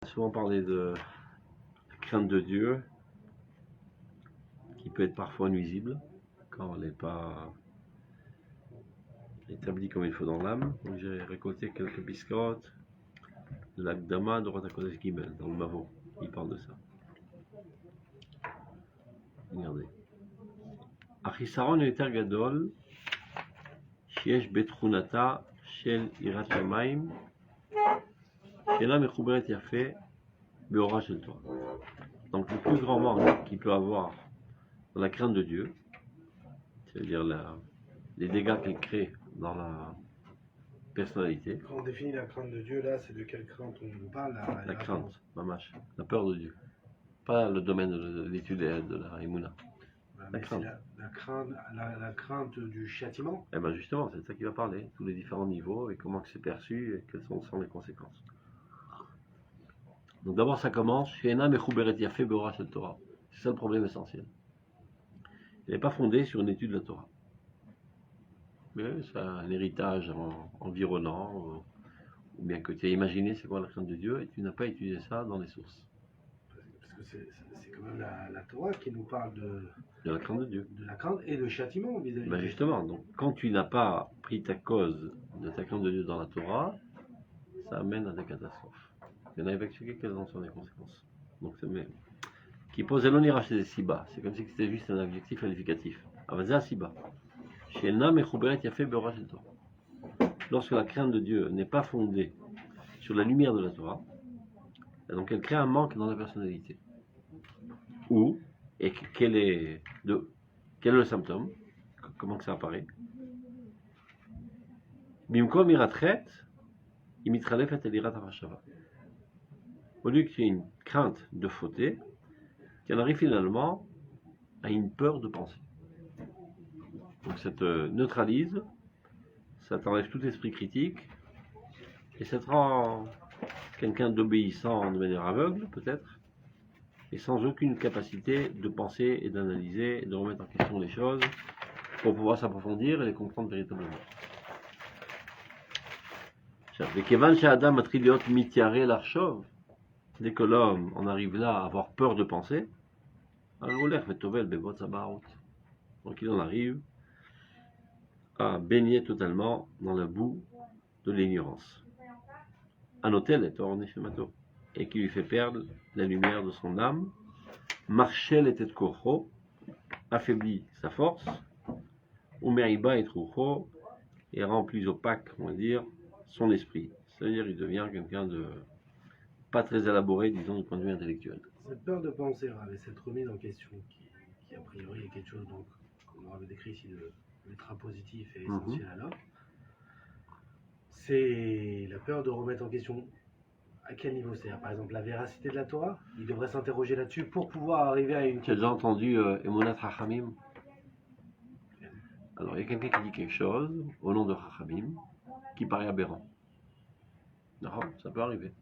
Souvent parlé de la crainte de Dieu, qui peut être parfois nuisible quand elle n'est pas établie comme il faut dans l'âme. Donc j'ai récolté quelques biscottes de l'Akdama de Rosh Kodesh Gimel dans le Mavo. Il parle de ça. Regardez. Achisaron yoter gadol sheyesh betchunata shel irat shamayim she'ena mechuberet yafeh be'ora shel Torah. Donc le plus grand manque qu'il peut avoir dans la crainte de Dieu, c'est-à-dire les dégâts qu'il crée dans la personnalité. Quand on définit la crainte de Dieu, là, c'est de quelle crainte on nous parle? La crainte, mamash, la peur de Dieu. Pas le domaine de l'étude de la Emouna. La crainte. La crainte du châtiment. Eh bien justement, c'est de ça qu'il va parler, tous les différents niveaux et comment c'est perçu et quelles sont les conséquences. Donc d'abord ça commence, She'ena mechuberet yafeh be'ora shel Torah. C'est ça le problème essentiel. Il n'est pas fondé sur une étude de la Torah. Mais c'est un héritage environnant, ou bien que tu as imaginé c'est quoi la crainte de Dieu et tu n'as pas étudié ça dans les sources. Parce que c'est quand même la Torah qui nous parle de la crainte de Dieu. De la crainte et le châtiment vis-à-vis. Ben justement, donc quand tu n'as pas pris ta cause de ta crainte de Dieu dans la Torah, ça amène à des catastrophes. Il y en a expliqué quelles en sont les conséquences. Donc c'est même. Qui pose l'onira chez les Siba, c'est comme si c'était juste un adjectif qualificatif. Avazah Siba. Lorsque la crainte de Dieu n'est pas fondée sur la lumière de la Torah, donc elle crée un manque dans la personnalité. Ou, et quel est le symptôme? Comment que ça apparaît? Bimkom iratret, imitralefet elirat avashava. Au lieu qu'il y ait une crainte de fauter, qu'il en arrive finalement à une peur de penser. Donc ça te neutralise, ça t'enlève tout esprit critique, et ça te rend quelqu'un d'obéissant de manière aveugle, peut-être, et sans aucune capacité de penser et d'analyser, et de remettre en question les choses, pour pouvoir s'approfondir et les comprendre véritablement. Dès que l'homme en arrive là à avoir peur de penser, donc il en arrive à baigner totalement dans la boue de l'ignorance. Un hôtel est orné chez Mato, et qui lui fait perdre la lumière de son âme, marchel et korcho, affaiblit sa force, ou meriba et troucho, et rend plus opaque, on va dire, son esprit. C'est-à-dire il devient quelqu'un de pas très élaboré, disons, du point de vue intellectuel. Cette peur de penser, cette remise en question, qui a priori est quelque chose, donc, comme on avait décrit ici, l'ultra positif et essentiel à l'homme, c'est la peur de remettre en question. À quel niveau c'est? Par exemple, la véracité de la Torah, il devrait s'interroger là-dessus pour pouvoir arriver à une... Tu as déjà entendu Emunat Chachamim? Alors, il y a quelqu'un qui dit quelque chose, au nom de Chachamim, qui paraît aberrant. Non, ça peut arriver.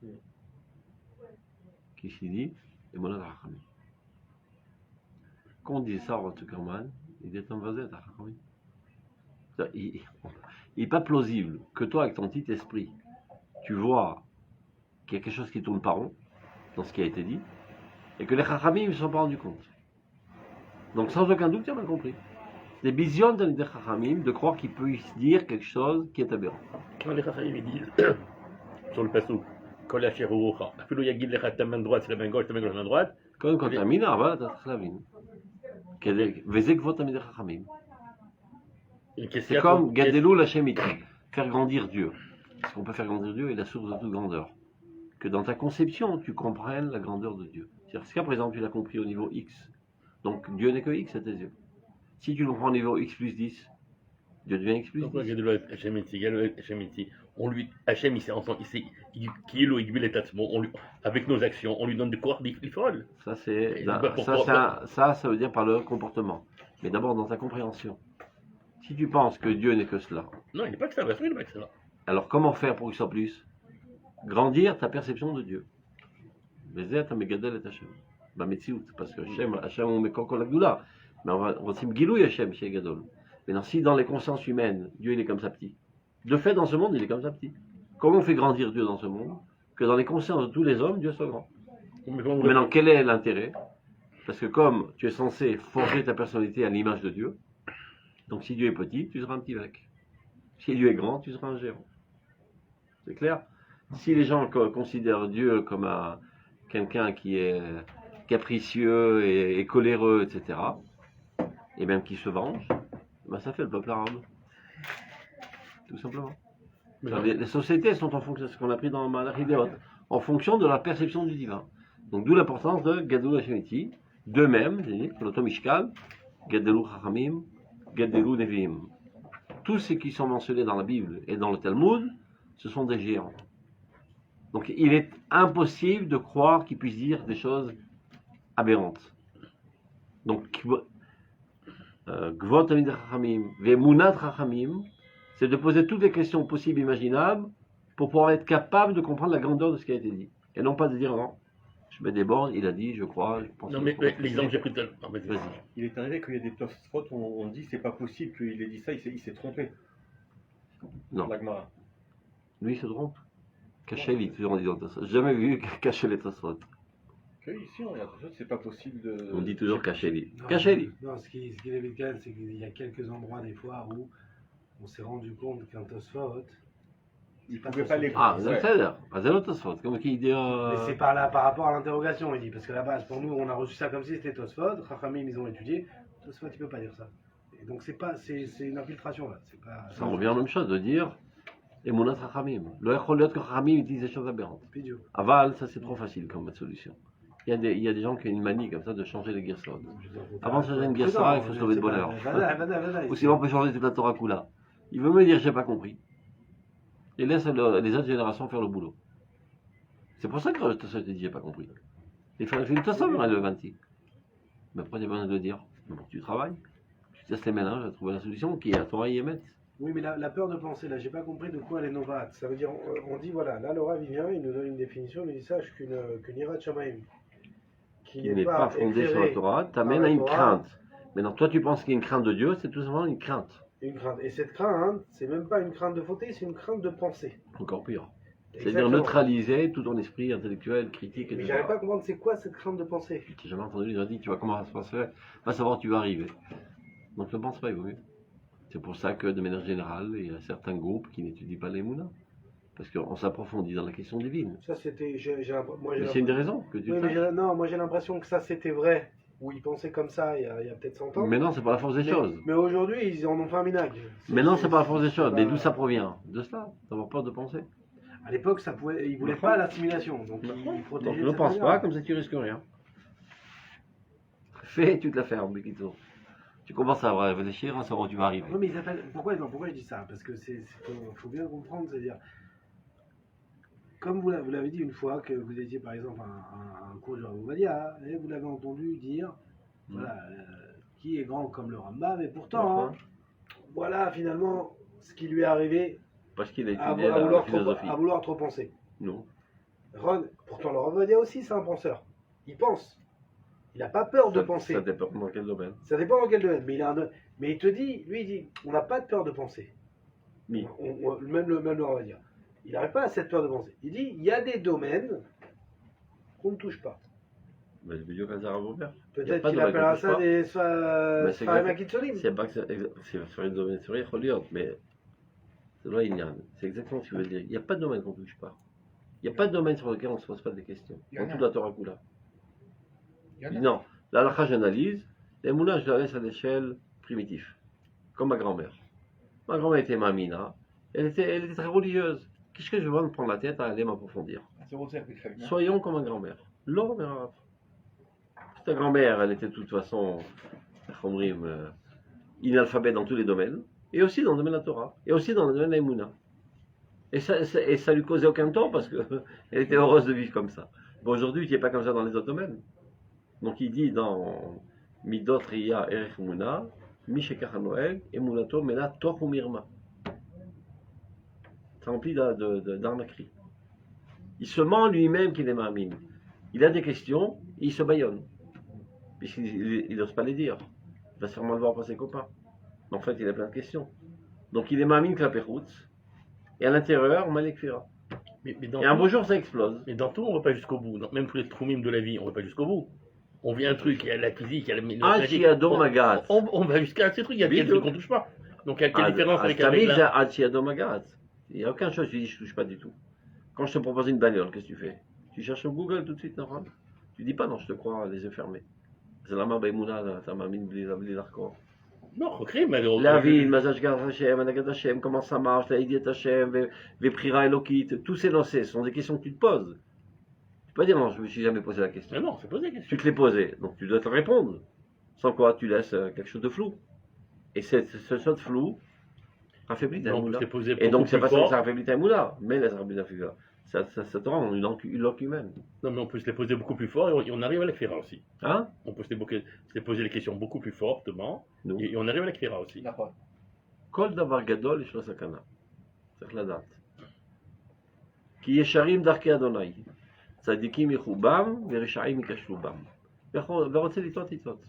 Qui s'y dit Emunat Chachamim. Quand on dit ça, Rotukerman, il est envasé à Chachamim. Il n'est pas plausible que toi, avec ton petit esprit, tu vois qu'il y a quelque chose qui tourne pas rond dans ce qui a été dit, et que les Chachamim ne se sont pas rendus compte. Donc sans aucun doute, tu as mal compris. Les bisions de les Chachamim de croire qu'ils puissent dire quelque chose qui est aberrant. Quand les Chachamim disent sur le passou, Kol asher urucha, afilo yagid lecha ta main droite, c'est la main gauche, ta main gauche, la main droite. Quand tu as mina, voilà, tu as Chachamim. Vezek vot amid Chachamim. C'est comme Gadelou l'Hachem, faire grandir Dieu. Parce qu'on peut faire grandir Dieu est la source de toute grandeur. Que dans ta conception, tu comprennes la grandeur de Dieu. C'est-à-dire qu'à présent, tu l'as compris au niveau X. Donc Dieu n'est que X à tes yeux. Si tu le comprends au niveau X plus 10, Dieu devient X plus 10. On lui, Hachem, il sait, qui est le Igbil et Tatsmo, avec nos actions, on lui donne des corps d'Ifrol. Ça, ça veut dire par le comportement. Mais d'abord dans ta compréhension. Si tu penses que Dieu n'est que cela. Non, il n'est pas que ça, il n'est pas que cela. Alors comment faire pour qu'il soit plus? Grandir ta perception de Dieu. Mais parce que Hachem on met encore la Gdoula. Mais on va Gilou Hachem chez Gadol. Maintenant, si dans les consciences humaines, Dieu il est comme ça petit. De fait, dans ce monde, il est comme ça petit. Comment on fait grandir Dieu dans ce monde? que dans les consciences de tous les hommes, Dieu soit grand. Mais comment vous Maintenant, quel est l'intérêt? Parce que comme tu es censé forger ta personnalité à l'image de Dieu, donc si Dieu est petit, tu seras un petit mec. Si Dieu est grand, tu seras un géant. C'est clair? Si les gens considèrent Dieu comme quelqu'un qui est capricieux et coléreux, etc., et même qui se venge, ben ça fait le peuple arabe. Tout simplement. Les sociétés sont en fonction de ce qu'on a pris dans Malach Ideot, en fonction de la perception du divin. Donc d'où l'importance de Gadol Hashemiti, d'eux-mêmes, l'Otom Mishkal, Gadelu Chachamim, Gadelu Neviim. Tous ceux qui sont mentionnés dans la Bible et dans le Talmud, ce sont des géants. Donc il est impossible de croire qu'ils puissent dire des choses aberrantes. Donc Gvot Tamid Chachamim, Vemunat Chachamim, c'est de poser toutes les questions possibles et imaginables pour pouvoir être capable de comprendre la grandeur de ce qui a été dit. Et non pas de dire non, je mets des bornes, il a dit, je crois, je pense. Non, mais l'exemple que j'ai pris tout à l'heure. Non, vas-y. Vas-y. Il est arrivé qu'il y ait des Tosfot, on dit c'est pas possible qu'il ait dit ça, il s'est trompé. Non. La Gemara. Lui il se trompe. Cachez-les, toujours en disant Tosfot. J'ai jamais vu cacher les Tosfot. Que ici, on regarde Tosfot, c'est pas possible de. On dit toujours cachez-les. Non, Cachez-les. Non, ce qui est évident, c'est qu'il y a quelques endroits des fois où on s'est rendu compte qu'un Tosfot, Il pouvait pas les Ah, ouais. c'est le Tosfot. Comme qui dit. mais c'est par rapport à l'interrogation, il dit, parce que la base, pour nous, on a reçu ça comme si c'était Tosfot, Chachamim, ils ont étudié, Tosfot, il peut pas dire ça. Et donc c'est une infiltration là, c'est pas. Ça revient à la même chose de dire Emunat Chachamim. Le Echoliot que Chachamim disent des choses aberrantes. Pidio. Aval, ça c'est trop facile comme solution. Il y a des gens qui ont une manie comme ça de changer les guerres. Avant de changer une guerre, il faut se lever de bonne heure. Ou sinon on peut changer toute la Torah Kula. Il veut me dire j'ai pas compris. Et laisse les autres générations faire le boulot. C'est pour ça que le Tosfot dit j'ai pas compris. Il fait une Tosfot le 26. Mais pourquoi tu as besoin de le dire? Bon, tu travailles, tu testes les mélanges, tu as trouvé la solution qui est à Torah Yemet. Oui, mais la peur de penser, là, j'ai pas compris de quoi elle est novat. Ça veut dire, on dit, voilà, là, Laura vient, il nous donne une définition, il nous dit, sache qu'une Irat Shamaim, qui n'est pas fondée sur la Torah, t'amène à une crainte. Maintenant, toi, tu penses qu'il y a une crainte de Dieu, c'est tout simplement une crainte. Une crainte. Et cette crainte, c'est même pas une crainte de fauter, c'est une crainte de penser. Encore pire. C'est-à-dire Exactement. neutraliser tout ton esprit intellectuel, critique, Mais etc. j'arrive pas à comprendre, c'est quoi cette crainte de penser? Tu n'as jamais entendu les gens dire, tu vois comment ça se passer, va savoir où tu vas arriver. Donc ne pense pas, il vaut mieux. C'est pour ça que, de manière générale, il y a certains groupes qui n'étudient pas les Mouna. Parce qu'on s'approfondit dans la question divine. Ça, c'était. Mais c'est une des raisons que tu Oui, le mais fais. non, moi j'ai l'impression que ça c'était vrai, où ils pensaient comme ça il y a peut-être 100 ans. Mais non, c'est pas la force des choses. Mais aujourd'hui, ils en ont fait un minage. Mais non, c'est pas la force des choses. Mais pas- d'où ça provient? De cela, d'avoir peur de penser. À l'époque, ils voulaient pas l'assimilation, donc ils protégeaient. Donc de ne cette pense manière. pas, comme ça tu risques rien. Fais, tu te la fermes, Bekito. Tu commences à réfléchir, à savoir où tu vas arriver. Oui, mais ils appellent. Pourquoi je dis ça? Parce que faut bien comprendre, c'est-à-dire, comme vous l'avez dit une fois, que vous étiez par exemple un cours de Rav Ovadia, et vous l'avez entendu dire, voilà, qui est grand comme le Rambam, et pourtant, hein, voilà finalement ce qui lui est arrivé Parce qu'il a à étudié la philosophie. vouloir trop penser. Non. Pourtant le Rav Ovadia aussi c'est un penseur. Il pense. Il n'a pas peur de penser. Ça dépend dans quel domaine. Ça dépend dans quel domaine. Mais il te dit, lui il dit, on n'a pas de peur de penser. Oui. Même le Rav Ovadia. Il n'arrive pas à cette peur de penser. Il dit, il y a des domaines qu'on ne touche pas. Mais le vidéo Kazara Robert. Peut-être qu'il appellera ça des Mais c'est Sfarim exact. Akitsolim. C'est pas que c'est sur une domaine sur Choliot, mais c'est là il y a. C'est exactement ce que je veux dire. Il n'y a pas de domaine qu'on ne touche pas. Il n'y a pas de domaine sur lequel on ne se pose pas des questions. Dans toute la Torah Kula. Non, là, j'analyse. Les moulins, je la laisse à l'échelle primitive. Comme ma grand-mère. Ma grand-mère était mamina. Elle était très religieuse. Qu'est-ce que je vais me prendre la tête à aller m'approfondir? Soyons comme ma grand-mère. L'homme est arabe. Ta grand-mère, elle était de toute façon, inalphabète dans tous les domaines. Et aussi dans le domaine de la Torah. Et aussi dans le domaine de l'Emouna. Et ça lui causait aucun tort parce qu'elle était heureuse de vivre comme ça. Bon, aujourd'hui, tu n'es pas comme ça dans les autres domaines. Donc il dit dans Midot Riya Erech Muna, Mishekach Noël, Emunato Mena Toch Umirma. C'est rempli d'arnaquerie. Il se ment lui-même qu'il est mamine. Il a des questions, et il se baillonne. Puisqu'il n'ose pas les dire. Il va se faire mal voir par ses copains. Mais en fait, il a plein de questions. Donc il est mamine Klaperoutz, et à l'intérieur, Malek Fira. Mais dans Et un tout- beau jour, ça explose. Mais dans tout, on va pas jusqu'au bout. Même tous les troumim de la vie, on va pas jusqu'au bout. On vit un truc, il y a la physique, il y a la Ah, magie. si, Adon Magat. On va jusqu'à ces trucs, il y a des Bidou. trucs qu'on touche pas. Donc quelle différence avec Adon Magat. Il n'y a aucun chose, tu dis, je touche pas du tout. Quand je te propose une bagnole, qu'est-ce que tu fais? Tu cherches sur Google tout de suite, non? Tu dis pas, non, je te crois, les yeux fermés. C'est la main Baïmouna, ta mamine, les arcos. Non, recrée, mais La vie, le Mazaj Gad Hashem, Anagad Hashem, comment ça marche, la Idiot Hashem, Veprira Elokit, tous ces lancers, ce sont des questions que tu te poses. Tu peux pas dire non, je me suis jamais posé la question. Mais non, c'est posé la question. Tu te l'es posée, donc tu dois te répondre. Sans quoi, tu laisses quelque chose de flou. Et ce chose flou affaiblit ta Non, on peut moula. se les poser Et donc beaucoup c'est plus pas ça que fort. ça affaiblit ta moula, mais la Rabbi Figa. Ça te rend une loque humaine. Non, mais on peut se les poser beaucoup plus fort et on arrive à la Kfira aussi. Hein? On peut se les poser les questions beaucoup plus fortement Nous. et on arrive à la Kfira aussi. נכון. כל דבר גדול יש לו סכנה. צריך לדעת. כי ישרים דרכי אדוני. צדיקים יחובם ורשעים ייכשלו בם. ורוצה לטעות יטעות.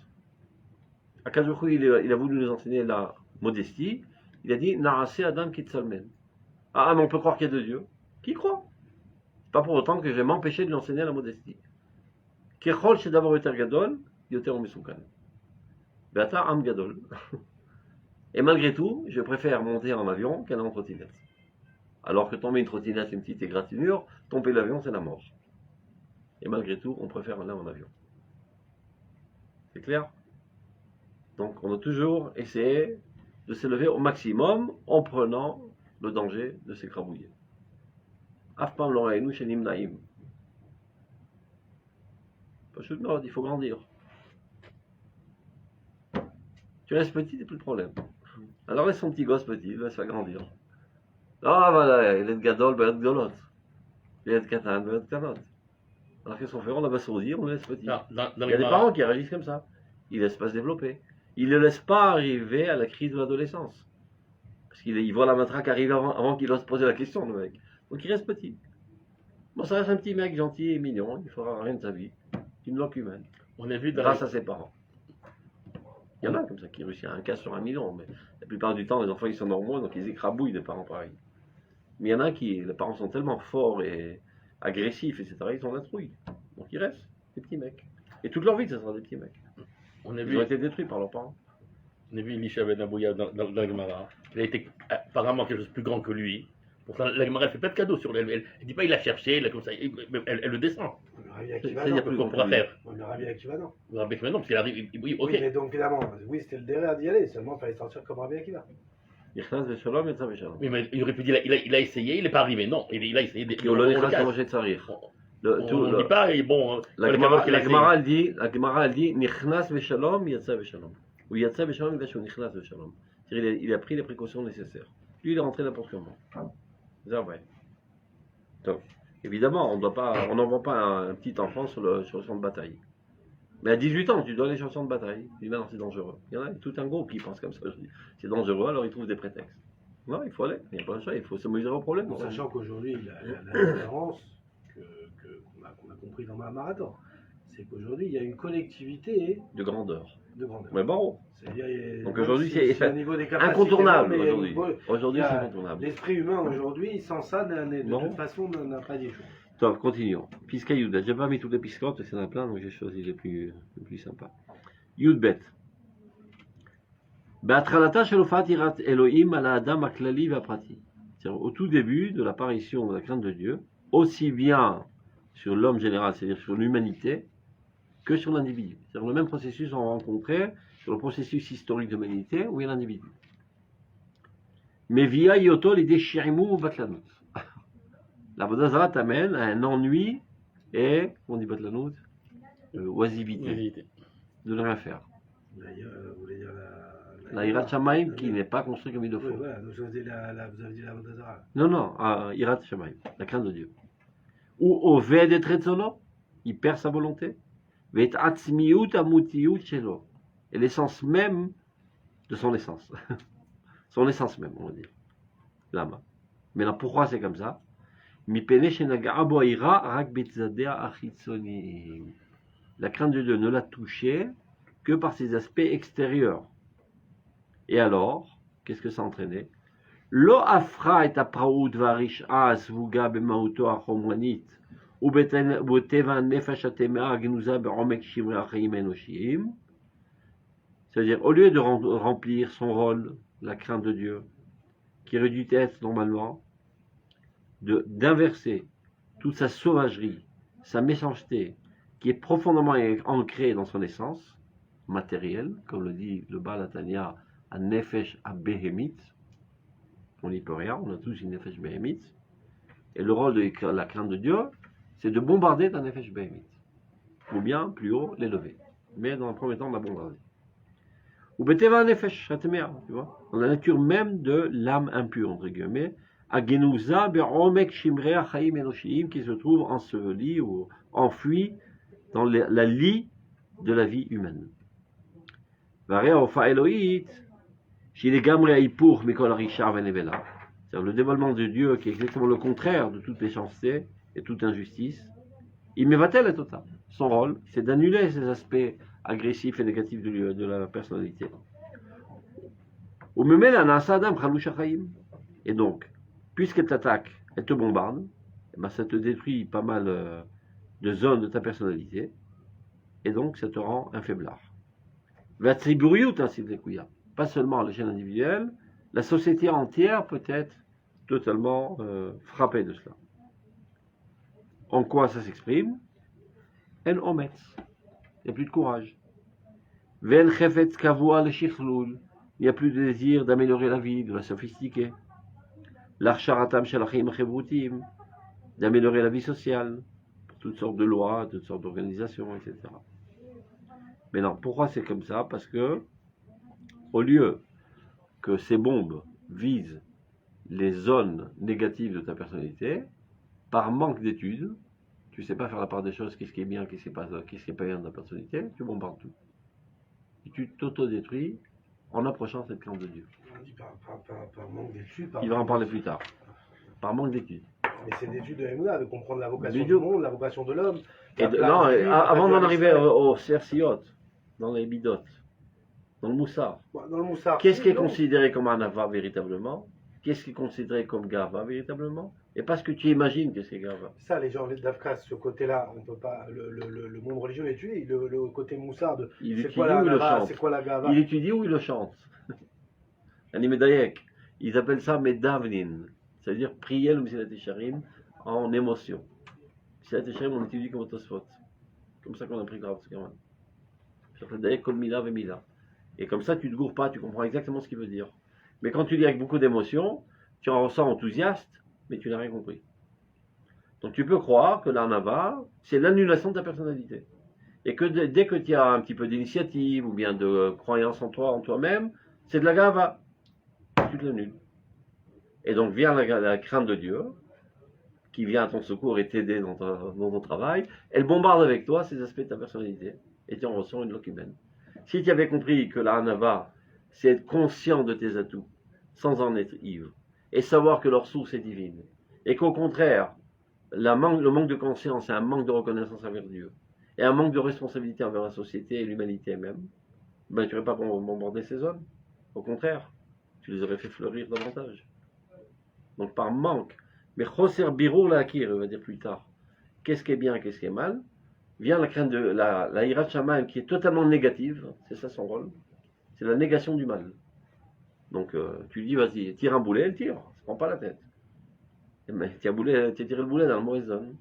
הקדוש ברוך הוא, il a voulu nous enseigner la modestie. Il a dit Naase Adam Kitzalmen. Ah, mais on peut croire qu'il y a deux dieux. Qui croit? Pas pour autant que je vais m'empêcher de lui enseigner la modestie. ככל שדבר יותר גדול, יותר הוא מסוכן. ואתה עם גדול. Et malgré tout, je préfère monter en avion qu'aller en trottinette. Alors que tomber une trottinette, une petite égratignure, tomber l'avion, c'est la mort. Et malgré tout, on préfère aller en avion. C'est clair? Donc, on doit toujours essayer de s'élever au maximum en prenant le danger de s'écrabouiller. Afpam l'oreilnou chez Nimnaïm. Il faut grandir. Tu restes petit, c'est plus de problème. Alors laisse son petit gosse petit, il va se faire grandir. Ah voilà, il est gadol, il est gadolot. Il est katan, il est katanot. Alors qu'est-ce qu'on fait? On l'abasourdir, on le laisse petit. Non, Il y a des parents qui réagissent comme ça. Ils ne laissent pas se développer. Ils ne le laissent pas arriver à la crise de l'adolescence. Parce qu'il voit la matraque arriver avant qu'il ose poser la question, le mec. Donc il reste petit. Bon, ça reste un petit mec gentil et mignon, il ne fera rien de sa vie. Une loque humaine. On a vu dans Grâce à ses parents. Il y en a comme ça qui réussissent un cas sur 1 million, mais la plupart du temps, les enfants ils sont normaux, donc ils écrabouillent des parents pareils. Mais il y en a qui, les parents sont tellement forts et agressifs, etc., ils sont la trouille. Donc ils restent, des petits mecs. Et toute leur vie, ce sera des petits mecs. on a Ils vu, ont été détruits par leurs parents. on a vu Elisha Ben Abouya dans la Gemara. Il a été apparemment quelque chose de plus grand que lui. Pourtant, la Gemara, elle fait pas de cadeau sur elle. Elle dit pas il l'a cherché, elle, comme ça, elle le descend. Le Rabbi Akiva, C'est-à-dire non. plus Qu'on pourra faire. Le Rabbi Akiva, non. Avec maintenant, parce qu'il arrive. Oui, ok. Oui, mais donc évidemment, oui, c'était le derrière d'y aller, seulement il fallait sortir comme Rabbi Akiva. Yechnas veshalom, yetza veshalom. Oui, mais il aurait pu dire, il a essayé, il n'est pas arrivé. Non, il a essayé. Qui ont le nechas mangé de sarir. On ne dit pas, et bon. La Gemara, elle dit, Nichnas veshalom, yetza veshalom. Ou yetza veshalom, nichnas veshalom. Il a pris les précautions nécessaires. Lui, il est rentré n'importe comment. C'est vrai. Donc, évidemment, on n'envoie pas un petit enfant sur le champ de bataille. Mais à 18 ans, tu dois aller sur le champ de bataille. Tu dis, non, c'est dangereux. Il y en a tout un groupe qui pense comme ça. Je dis, c'est dangereux, alors ils trouvent des prétextes. Non, il faut aller. Il n'y a pas de choix, il faut se mesurer au problème. En sachant qu'aujourd'hui, la différence qu'on a compris dans ma marathon, c'est qu'aujourd'hui, il y a une collectivité De grandeur. de grandeur. Mais bon, C'est-à-dire, donc aujourd'hui, c'est c'est au niveau des capacités, incontournable. mais il y a Aujourd'hui, une- aujourd'hui il y c'est a- incontournable. L'esprit humain aujourd'hui, sans ça, de Non. toute façon, n'a pas des choses. Donc, continuons. Pisca Yudet. J'ai pas mis tous les piscotes, parce qu'il y en a plein, donc j'ai choisi les plus sympas. Yudbet. בהתחלתה של הופעת יראת אלוהים על האדם הכללי והפרטי. C'est-à-dire au tout début de l'apparition de la crainte de Dieu, aussi bien sur l'homme général, c'est-à-dire sur l'humanité, que sur l'individu. C'est-à-dire le même processus on rencontrait sur le processus historique de l'humanité où il y a l'individu. Mais via Yoto l'idée Shirimu ou Batlanut. La Vodazara t'amène à un ennui et, on dit Batlanut, oisivité, de ne rien faire. D'ailleurs, vous voulez dire La Hirat Shamaim qui n'est pas construit comme il le Oui, faut. voilà, donc vous avez dit la Vodazara. Non, non, Hirat Shamaim, la crainte de Dieu. Ou Oved et Tretzono, il perd sa volonté. Vet Atzmiut Amutiut Shelo. Et l'essence même de son essence. Son essence même, on va dire. Lama. Mais là, pourquoi c'est comme ça? Mipene Shenaga Boira Rak Betzadea Achitsoni. La crainte de Dieu ne l'a touché que par ses aspects extérieurs. Et alors, qu'est-ce que ça a entraîné? Lo afra et apraout varish'a asvuga bemauto achomranit, ובטבע הנפש הטמאה גנוזה בעומק שמרי החיים האנושיים. C'est-à-dire, au lieu de remplir son rôle, la crainte de Dieu, qui aurait dû être normalement d'inverser toute sa sauvagerie, sa méchanceté, qui est profondément ancrée dans son essence matérielle, comme le dit le Baal Hatanya, à Nefesh à Behemit. On n'y peut rien, on a tous une Nefesh Behemit. Et le rôle de la crainte de Dieu, c'est de bombarder ta Nefesh Behemit. Ou bien, plus haut, l'élever. Mais dans un premier temps, on la bombarder. Ou Beteva Nefesh, tu vois, dans la nature même de l'âme impure, entre guillemets, Agenuza be'omek shimrei hachaim enoshim, qui se trouve enseveli ou enfoui dans la lie de la vie humaine. Varia ofa Elohit, shil gamre aipur mikol harishar venevela, c'est-à-dire le dévoilement de Dieu qui est exactement le contraire de toute méchanceté et toute injustice. Il mevatel et total. Son rôle, c'est d'annuler ces aspects agressifs et négatifs de la personnalité. Ou même la nasa adam chalouch hachaim. Et donc, puisqu'elle t'attaque, elle te bombarde, eh ben ça te détruit pas mal de zones de ta personnalité, et donc ça te rend un faiblard. Pas seulement à l'échelle individuelle, la société entière peut être totalement frappée de cela. En quoi ça s'exprime? En ometz. Il n'y a plus de courage. Ven chefetz kavua le shichlul. Il n'y a plus de désir d'améliorer la vie, de la sophistiquer. L'archaratam shalachim chevrutim, d'améliorer la vie sociale, toutes sortes de lois, toutes sortes d'organisations, etc. Mais non, pourquoi c'est comme ça? Parce que, au lieu que ces bombes visent les zones négatives de ta personnalité, par manque d'études, tu ne sais pas faire la part des choses, qu'est-ce qui est bien, qu'est-ce qui n'est pas bien dans ta personnalité, tu bombardes tout. Et tu t'auto-détruis en approchant cette crainte de Dieu. On dit par manque d'études. Il va en parler plus tard. Par manque d'études. Mais c'est d'études de Emouna, de comprendre la vocation Mais du monde, la vocation de l'homme. Non, avant d'en arriver au Cerciot, dans les Bidot, dans le Moussar, Dans le Moussar. qu'est-ce qui est considéré comme Anava véritablement? Qu'est-ce qui est considéré comme Gava véritablement? Et pas ce que tu imagines que c'est Gava. Ça, les gens d'Afkas, ce côté-là, on peut pas. Le monde religieux étudie. Le côté Moussard, Il c'est étudie quoi la ou il le Gava, chante? c'est quoi la Gava? Il étudie ou il le chante? Medayek. Ils appellent ça Medavnin, c'est-à-dire prier le Mesilat Yesharim en émotion. Mesilat Yesharim, on étudie comme Tosfot. Comme ça qu'on a pris grave, c'est quand même. Ça s'appelle Dayek Kol Mila Vemila. Et comme ça, tu ne te gourres pas, tu comprends exactement ce qu'il veut dire. Mais quand tu lis avec beaucoup d'émotion, tu en ressens enthousiaste, mais tu n'as rien compris. Donc tu peux croire que l'Arnava, c'est l'annulation de ta personnalité. Et que dès que tu as un petit peu d'initiative, ou bien de croyance en toi, en toi-même, c'est de la gava. Tu te l'annules. Et donc vient la crainte de Dieu, qui vient à ton secours et t'aider dans ton travail, elle bombarde avec toi ces aspects de ta personnalité, et tu en ressens une loque humaine. Si tu avais compris que la Hanava, c'est être conscient de tes atouts, sans en être ivre, et savoir que leur source est divine, et qu'au contraire, le manque de conscience est un manque de reconnaissance envers Dieu, et un manque de responsabilité envers la société et l'humanité elle-même, ben, tu n'aurais pas bombardé ces zones. Au contraire, tu les aurais fait fleurir davantage. Donc par manque, mais Choser Birur Lakir, il va dire plus tard, qu'est-ce qui est bien, qu'est-ce qui est mal, vient la crainte de la Hirat Shamayim qui est totalement négative, c'est ça son rôle, c'est la négation du mal. Donc tu lui dis, vas-y, tire un boulet, elle tire, ça ne prend pas la tête. Mais tu as tiré le boulet dans la mauvaise zone,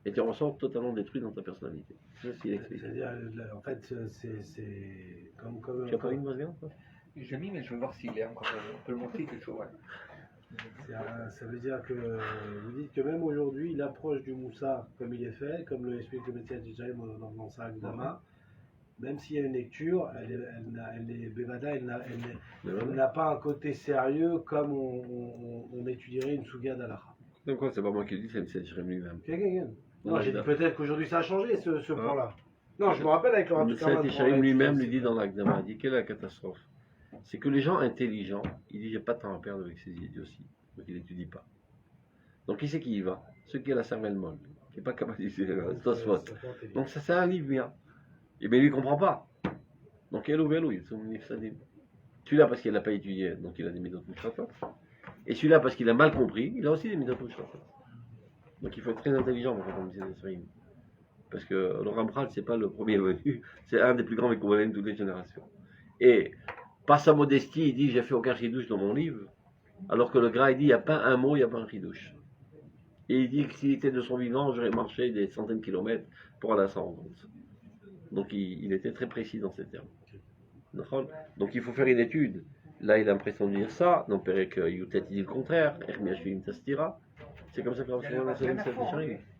et tu en ressors totalement détruit dans ta personnalité. C'est ce qu'il explique. C'est-à-dire, en fait, c'est comme. Tu n'as pas une viande, toi? Je l'ai mis, mais je veux voir s'il est encore. On peut le montrer quelque chose, ouais. Ça veut dire que vous dites que même aujourd'hui, l'approche du Moussa, comme il est fait, comme le explique le Messias Djaïm dans sa Agdama, même s'il y a une lecture, elle n'a pas un côté sérieux comme on étudierait une Souga d'Alaha. Donc quoi, c'est pas moi qui le dis, c'est le Messias Djaïm lui-même. Non, j'ai dit peut-être qu'aujourd'hui ça a changé ce point-là. Non, je me rappelle avec le Le Messias Djaïm lui-même lui dit dans l'Agdama, il dit quelle est la catastrophe? C'est que les gens intelligents, il dit j'ai pas de temps à perdre avec ces idioties, donc il n'étudie pas. Donc qui c'est qui y va? Ceux qui ont la cervelle molle, qui n'est pas capable d'utiliser le Tosfot. Donc ça c'est un livre bien. Et bien lui il ne comprend pas. Donc il est ouvert, tu l'as parce qu'il n'a pas étudié, donc il a des méthodes de Et celui-là, parce qu'il a mal compris, il a aussi des Midotot Shvatot. Donc il faut être très intelligent pour comprendre ces Nesrim. Parce que le Ramchal, c'est pas le premier venu, c'est un des plus grands Mekoubalim de toutes les générations. Et par sa modestie, il dit j'ai fait aucun chidouche dans mon livre, alors que le Gra, il dit il n'y a pas un mot, il n'y a pas un chidouche. Et il dit que s'il était de son vivant, j'aurais marché des centaines de kilomètres pour aller à sa rencontre. Donc il était très précis dans ces termes. Donc il faut faire une étude. Là, il a l'impression de dire ça, non, Perek Youtet, il dit le contraire, Hermiashvim Tastira. C'est comme ça que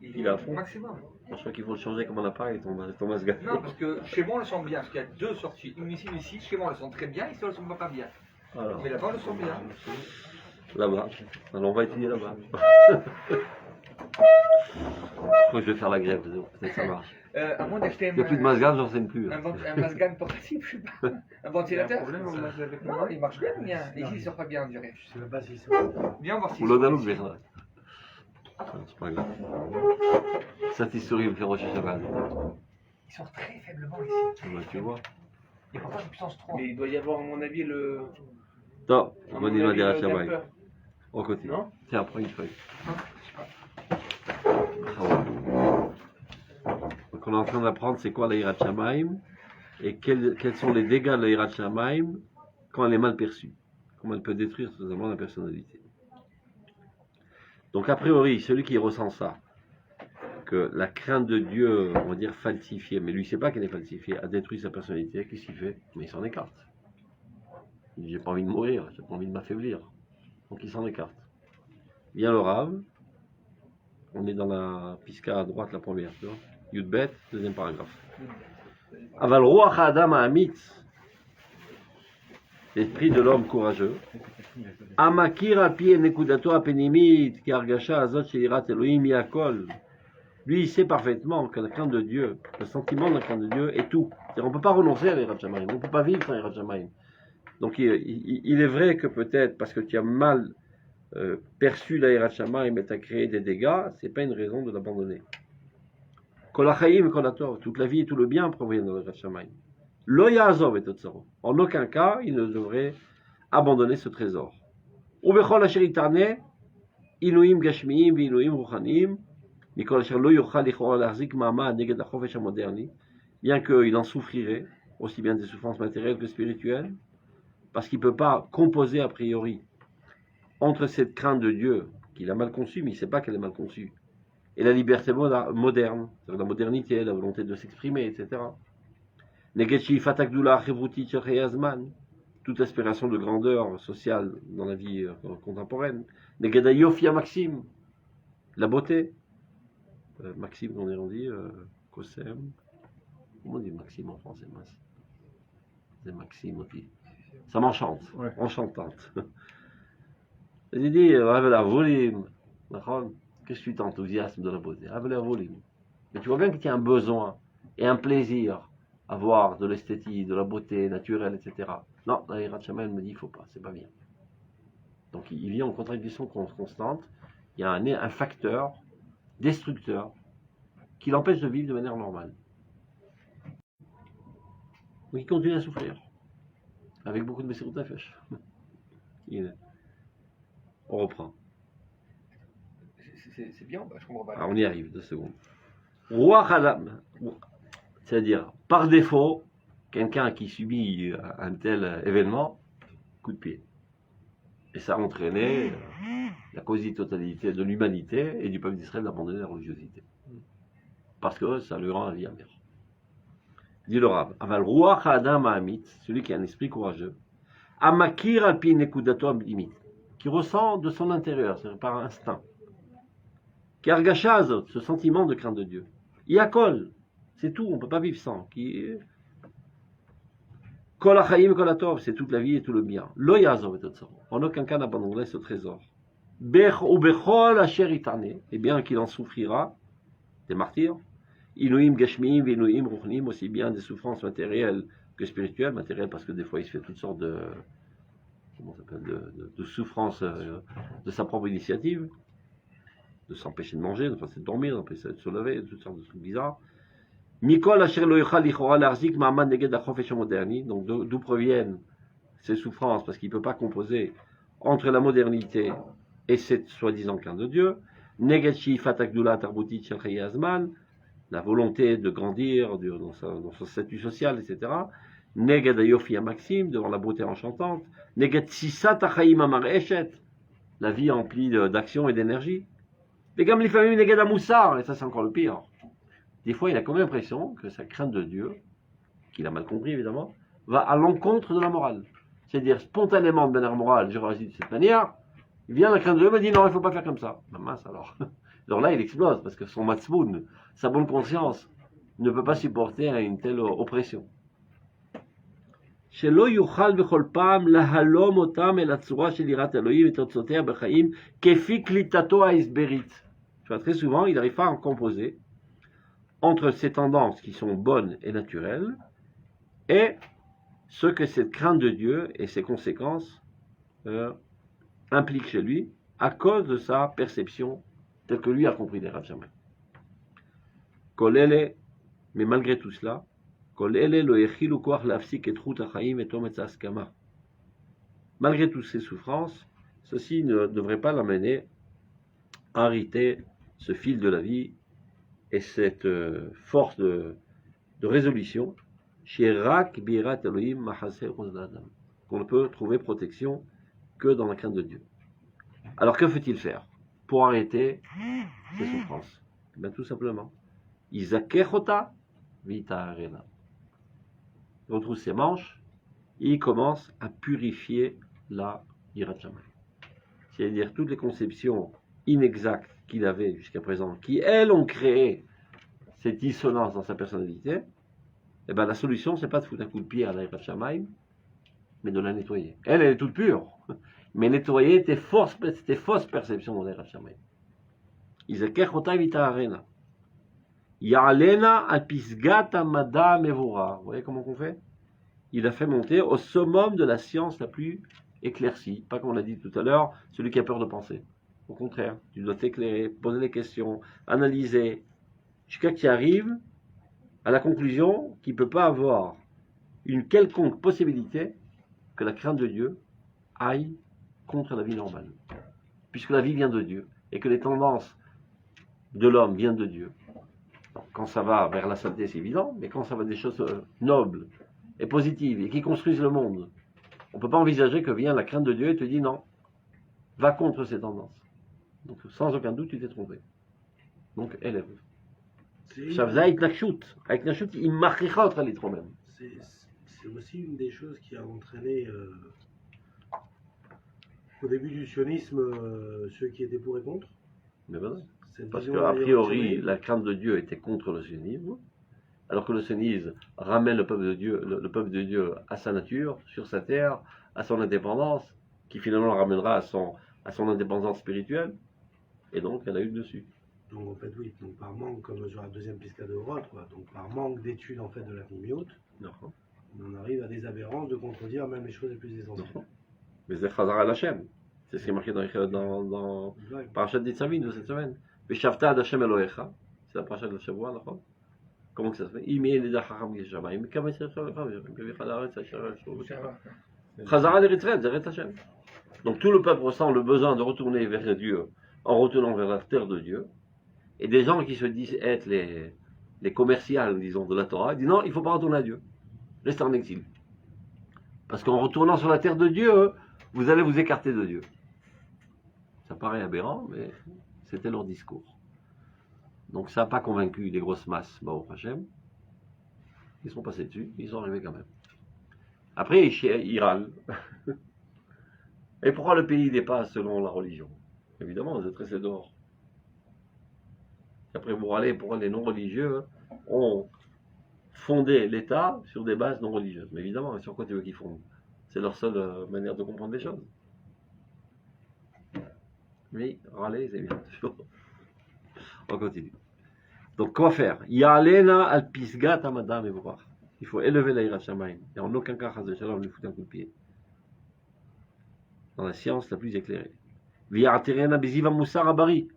il est à fond. Maximum. Je crois qu'il faut le changer comme on n'a pas et Thomas Gall. Non, parce que chez moi on le sent bien, parce qu'il y a deux sorties, une ici, chez moi on le sent très bien, ici on le sent pas bien. Alors, Mais là-bas on le sent bien. là-bas. Alors on va étudier là-bas. Je crois que je vais faire la grève, peut-être ça marche. À moins d'acheter Il n'y a plus de masgan, j'en sais plus. un masgan portatif, je sais pas. Un ventilateur. problème au masgan avec Non, il marche bien, bien. Ici il sort pas bien, on dirait. Je sais même pas si c'est. Viens voir si. Ou l'Odalouk, je vais c'est pas grave. Cette histoire me fait rocher Shabbat. Ils sont très faiblement ici. Tu vois. Il n'y a pas de puissance 3. Mais il doit y avoir, à mon avis, le. Non, à on mon va dire avis, à le Shabbat. dampeur. On continue. Non. Tiens, prends une feuille. Donc on est en train d'apprendre c'est quoi la Hirat Shamaim et quels sont les dégâts de la Hirat Shamaim quand elle est mal perçue. Comment elle peut détruire totalement la personnalité. Donc a priori, celui qui ressent ça, que la crainte de Dieu, on va dire falsifiée, mais lui il ne sait pas qu'elle est falsifiée, a détruit sa personnalité, qu'est-ce qu'il fait? Mais il s'en écarte. Il dit j'ai pas envie de mourir, j'ai pas envie de m'affaiblir. Donc il s'en écarte. Vient le Rav, on est dans la pisca à droite, la première, tu vois. Yudbet, deuxième paragraphe. Aval Ruach Adam Amit, l'esprit de l'homme courageux. Amakir api nekudato apenimit, ki argasha azot shelirat Elohim yakol. Lui, il sait parfaitement que la crainte de Dieu, le sentiment de la crainte de Dieu est tout. C'est-à-dire, on ne peut pas renoncer à l'Hirat Shamayim, on ne peut pas vivre sans l'Hirat Shamayim. Donc, il est vrai que peut-être, parce que tu as mal perçu la Hirat Shamayim et tu as créé des dégâts, ce n'est pas une raison de l'abandonner. Kol hachayim et kol hatov, toute la vie et tout le bien proviennent de l'Hirat Shamayim. Lo ya'azov et totzaro. En aucun cas, il ne devrait abandonner ce trésor. Ubechol asher itarneh, inuim gashmiim ve inuim ruchanim, mikol asher lo yochal lichora lahzik ma'amad neged hachofesh hamoderni, bien qu'il en souffrirait, aussi bien des souffrances matérielles que spirituelles, parce qu'il ne peut pas composer a priori entre cette crainte de Dieu, qu'il a mal conçue, mais il ne sait pas qu'elle est mal conçue, et la liberté moderne, c'est-à-dire la modernité, la volonté de s'exprimer, etc. Toute aspiration de grandeur sociale dans la vie contemporaine. Negedayofia Maxime, la beauté. Maxime, on dit, Kosem. Comment on dit Maxime en français? C'est Maxime aussi. Ça m'enchante, Ouais. enchantante. J'ai dit, la volume. Qu'est-ce que tu t'enthousiasmes de la beauté? La volume. Mais tu vois bien qu'il y a un besoin et un plaisir à voir de l'esthétique, de la beauté naturelle, etc. Non, la Hirat Shamayim me dit, il ne faut pas, c'est pas bien. Donc il vit en contradiction constante. Il y a un facteur destructeur qui l'empêche de vivre de manière normale. Donc il continue à souffrir. Avec beaucoup de Messirut Nefesh. On reprend. C'est bien, bah, je comprends pas. Alors on y arrive, 2 secondes. Ruach Adam, c'est-à-dire, par défaut, quelqu'un qui subit un tel événement, coup de pied. Et ça a entraîné la quasi-totalité de l'humanité et du peuple d'Israël d'abandonner la religiosité. Parce que ça lui rend la vie amère. Dit le Rav, Aval Ruach Adam Ha'amit, celui qui a un esprit courageux, Amakir Alpi Nekudato Abdimit, qui ressent de son intérieur, c'est-à-dire par instinct, qui argacha azot, ce sentiment de crainte de Dieu. Yakol, c'est tout, on ne peut pas vivre sans. Kol hachayim kol hatov, c'est toute la vie et tout le bien. Lo ya'azov et totzaro. En aucun cas n'abandonnerait ce trésor. Ubechol asher itarneh, et bien qu'il en souffrira, des martyrs, inuim gashmiim ve inuim ruchnim, aussi bien des souffrances matérielles que spirituelles. Matérielles parce que des fois il se fait toutes sortes de, de souffrances de sa propre initiative, de s'empêcher de manger, de s'empêcher de dormir, d'empêcher de se lever, toutes sortes de trucs bizarres. Mikol asher lo yochal lichora larzik ma'amad neged hachofesh hamoderni, donc d'où proviennent ces souffrances, parce qu'il ne peut pas composer entre la modernité et cette soi-disant crainte de Dieu, Neged Sheifat Agdula Tarbutit Shel Chayei Hazman, la volonté de grandir dans son statut social, etc. Neged Ayofi Maxime, devant la beauté enchantante. Neged Sisat Achaim Amar Eshet, la vie emplie d'action et d'énergie. Et comme les familles Neged Amoussar, et ça c'est encore le pire. Des fois, il a comme l'impression que sa crainte de Dieu, qu'il a mal compris évidemment, va à l'encontre de la morale. C'est-à-dire, spontanément, de manière morale, je réagis de cette manière, il vient la crainte de Dieu, me dit non, il ne faut pas faire comme ça. Ben mince alors. Alors là, il explose, parce que son matzmoun, sa bonne conscience, ne peut pas supporter une telle oppression. שלא יוכל בכל פעם להלום אותם אל הצורה של יראת אלוהים ותוצאותיה בחיים כפי קליטתו ההסברית. Très souvent, il n'arrive pas à en composer entre ces tendances qui sont bonnes et naturelles et ce que cette crainte de Dieu et ses conséquences impliquent chez lui à cause de sa perception telle que lui a compris des Rav Shammai. Mais malgré tout cela, malgré toutes ces souffrances, ceci ne devrait pas l'amener à arrêter ce fil de la vie et cette force de résolution qu'on ne peut trouver protection que dans la crainte de Dieu. Alors que faut-il faire pour arrêter ces souffrances? Ben, tout simplement, Izakechota Vita Arena. Il retrouve ses manches et il commence à purifier la Yirat Shamayim. C'est-à-dire toutes les conceptions inexactes qu'il avait jusqu'à présent, qui elles ont créé cette dissonance dans sa personnalité. Et ben la solution, c'est pas de foutre un coup de pied à la Yirat Shamayim, mais de la nettoyer. Elle est toute pure, mais nettoyer tes fausses perceptions dans la Yirat Shamayim. Izakechota Vita Arena. Ya'alena al pisgat amada mevora. Vous voyez comment on fait? Il a fait monter au summum de la science la plus éclaircie. Pas comme on l'a dit tout à l'heure, celui qui a peur de penser. Au contraire, tu dois t'éclairer, poser des questions, analyser, jusqu'à que tu arrives à la conclusion qu'il ne peut pas avoir une quelconque possibilité que la crainte de Dieu aille contre la vie normale. Puisque la vie vient de Dieu et que les tendances de l'homme viennent de Dieu. Quand ça va vers la saleté, c'est évident, mais quand ça va des choses nobles et positives et qui construisent le monde, on ne peut pas envisager que vient la crainte de Dieu et te dit non, va contre ces tendances. Donc sans aucun doute, tu t'es trompé. Donc élève. Avec la chute, il marquera autre litre même. C'est aussi une des choses qui a entraîné au début du sionisme ceux qui étaient pour et contre. Mais ben, parce qu'a priori, la crainte de Dieu était contre le sionisme, alors que le sionisme ramène le peuple de Dieu à sa nature, sur sa terre, à son indépendance, qui finalement le ramènera à son indépendance spirituelle, et donc elle a eu le dessus. Donc en fait oui, donc par manque, comme sur la deuxième pisca de Roth, donc par manque d'études en fait de la Pnimiout, on en arrive à des aberrances de contredire même les choses les plus essentielles. Mais c'est Chazara Hashem, c'est ce qui est marqué dans Parashat Nitzavim de cette semaine. Veshavta ad Hashem Elohecha, c'est la parashat de Shavua, d'accord? Comment que ça se fait? Chazara l'Eretret, c'est Hashem. Donc tout le peuple ressent le besoin de retourner vers Dieu en retournant vers la terre de Dieu. Et des gens qui se disent être les commerciales, disons, de la Torah, disent non, il ne faut pas retourner à Dieu. Restez en exil. Parce qu'en retournant sur la terre de Dieu, vous allez vous écarter de Dieu. Ça paraît aberrant, mais c'était leur discours. Donc ça n'a pas convaincu les grosses masses, Baruch Hashem. Ils sont passés dessus, ils sont arrivés quand même. Après, ils râlent. Et pourquoi le pays n'est pas selon la religion? Évidemment, vous êtes restés dehors. Après, vous râlez pourquoi les non-religieux ont fondé l'État sur des bases non religieuses. Mais évidemment, sur quoi tu veux qu'ils fondent? C'est leur seule manière de comprendre les choses. Mais râler, c'est bien. On continue. Donc, quoi faire? Ya'alena al pisgat amadam et voir. Il faut élever la Yirat Shamayim. Et en aucun cas, Chaz Shalom, lui foutre un coup de pied. Dans la science la plus éclairée. V'ya'atirena biziva moussar abari.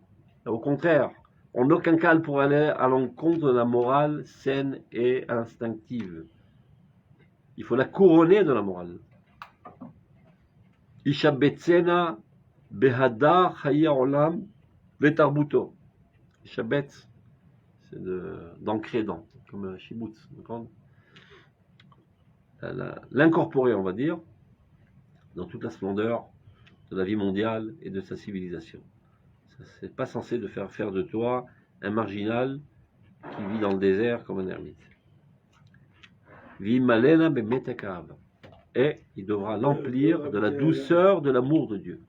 Au contraire, en aucun cas, elle pourrait aller à l'encontre de la morale saine et instinctive. Il faut la couronner de la morale. Ishabetzena behadar chaya olam vetarbuto. Ishabetz, c'est d'ancrer dans, comme shibutz. L'incorporer, on va dire, dans toute la splendeur de la vie mondiale et de sa civilisation. C'est pas censé de faire de toi un marginal qui vit dans le désert comme un ermite. Vimalena bemetakav. Et il devra l'emplir de la douceur de l'amour de Dieu.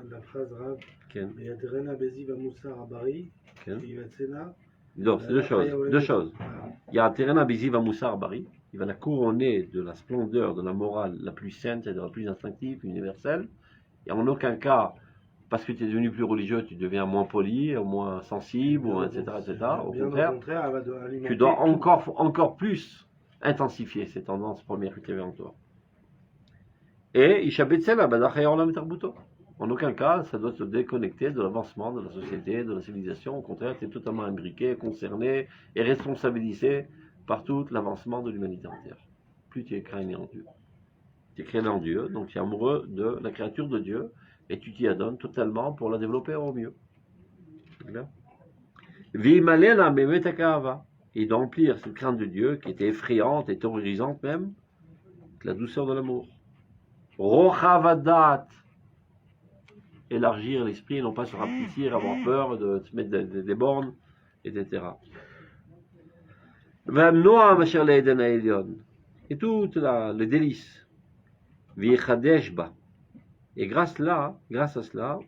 La phrase Rav, Ken. il y a Terena Beziva Moussar Abari, Ken. il va Tsena. Non, c'est deux choses. Il y a Terena Beziva Moussar Bari, il va la couronner de la splendeur de la morale la plus sainte, c'est-à-dire la plus instinctive, universelle. Et en aucun cas, parce que tu es devenu plus religieux, tu deviens moins poli, moins sensible, etc., etc. Au contraire, tu dois encore plus intensifier ces tendances premières qui étaient en toi. Et Ishabetsela, en aucun cas, ça doit te déconnecter de l'avancement de la société, de la civilisation. Au contraire, tu es totalement imbriqué, concerné et responsabilisé par tout l'avancement de l'humanité entière. Plus tu es créé en Dieu. Tu es créé en Dieu, donc tu es amoureux de la créature de Dieu et tu t'y adonnes totalement pour la développer au mieux. Vimalena bemetakava. Et d'emplir cette crainte de Dieu qui était effrayante et terrorisante même, la douceur de l'amour. Rochavadat, élargir l'esprit, non pas se rapetisser, avoir peur de se mettre des bornes, etc. Et tout le délice. Et grâce à cela,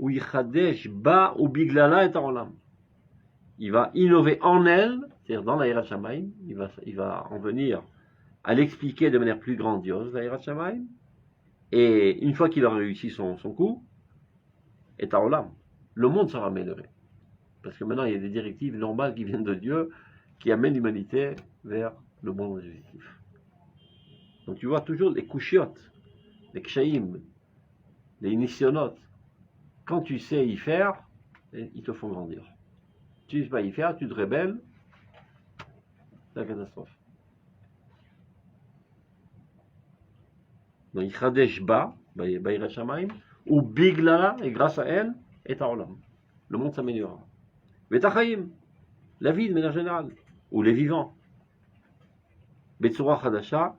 il va innover en elle, c'est-à-dire dans la Hirat Shamayim, il va en venir à l'expliquer de manière plus grandiose, la Hirat Shamayim. Et une fois qu'il aura réussi son coup, et Taolam, le monde sera amélioré. Parce que maintenant, il y a des directives normales qui viennent de Dieu, qui amènent l'humanité vers le bon objectif. Donc tu vois toujours les kushiot, les kshaïm, les nisyonotes. Quand tu sais y faire, ils te font grandir. Tu ne sais pas y faire, tu te rebelles, c'est la catastrophe. Donc, Yichadesh Ba, Baïra Shamaim, ou Biglala, et grâce à elle, et Taolam. Le monde s'améliorera. Vetachaim, la vie de manière générale, ou les vivants. Betsura Khadasha,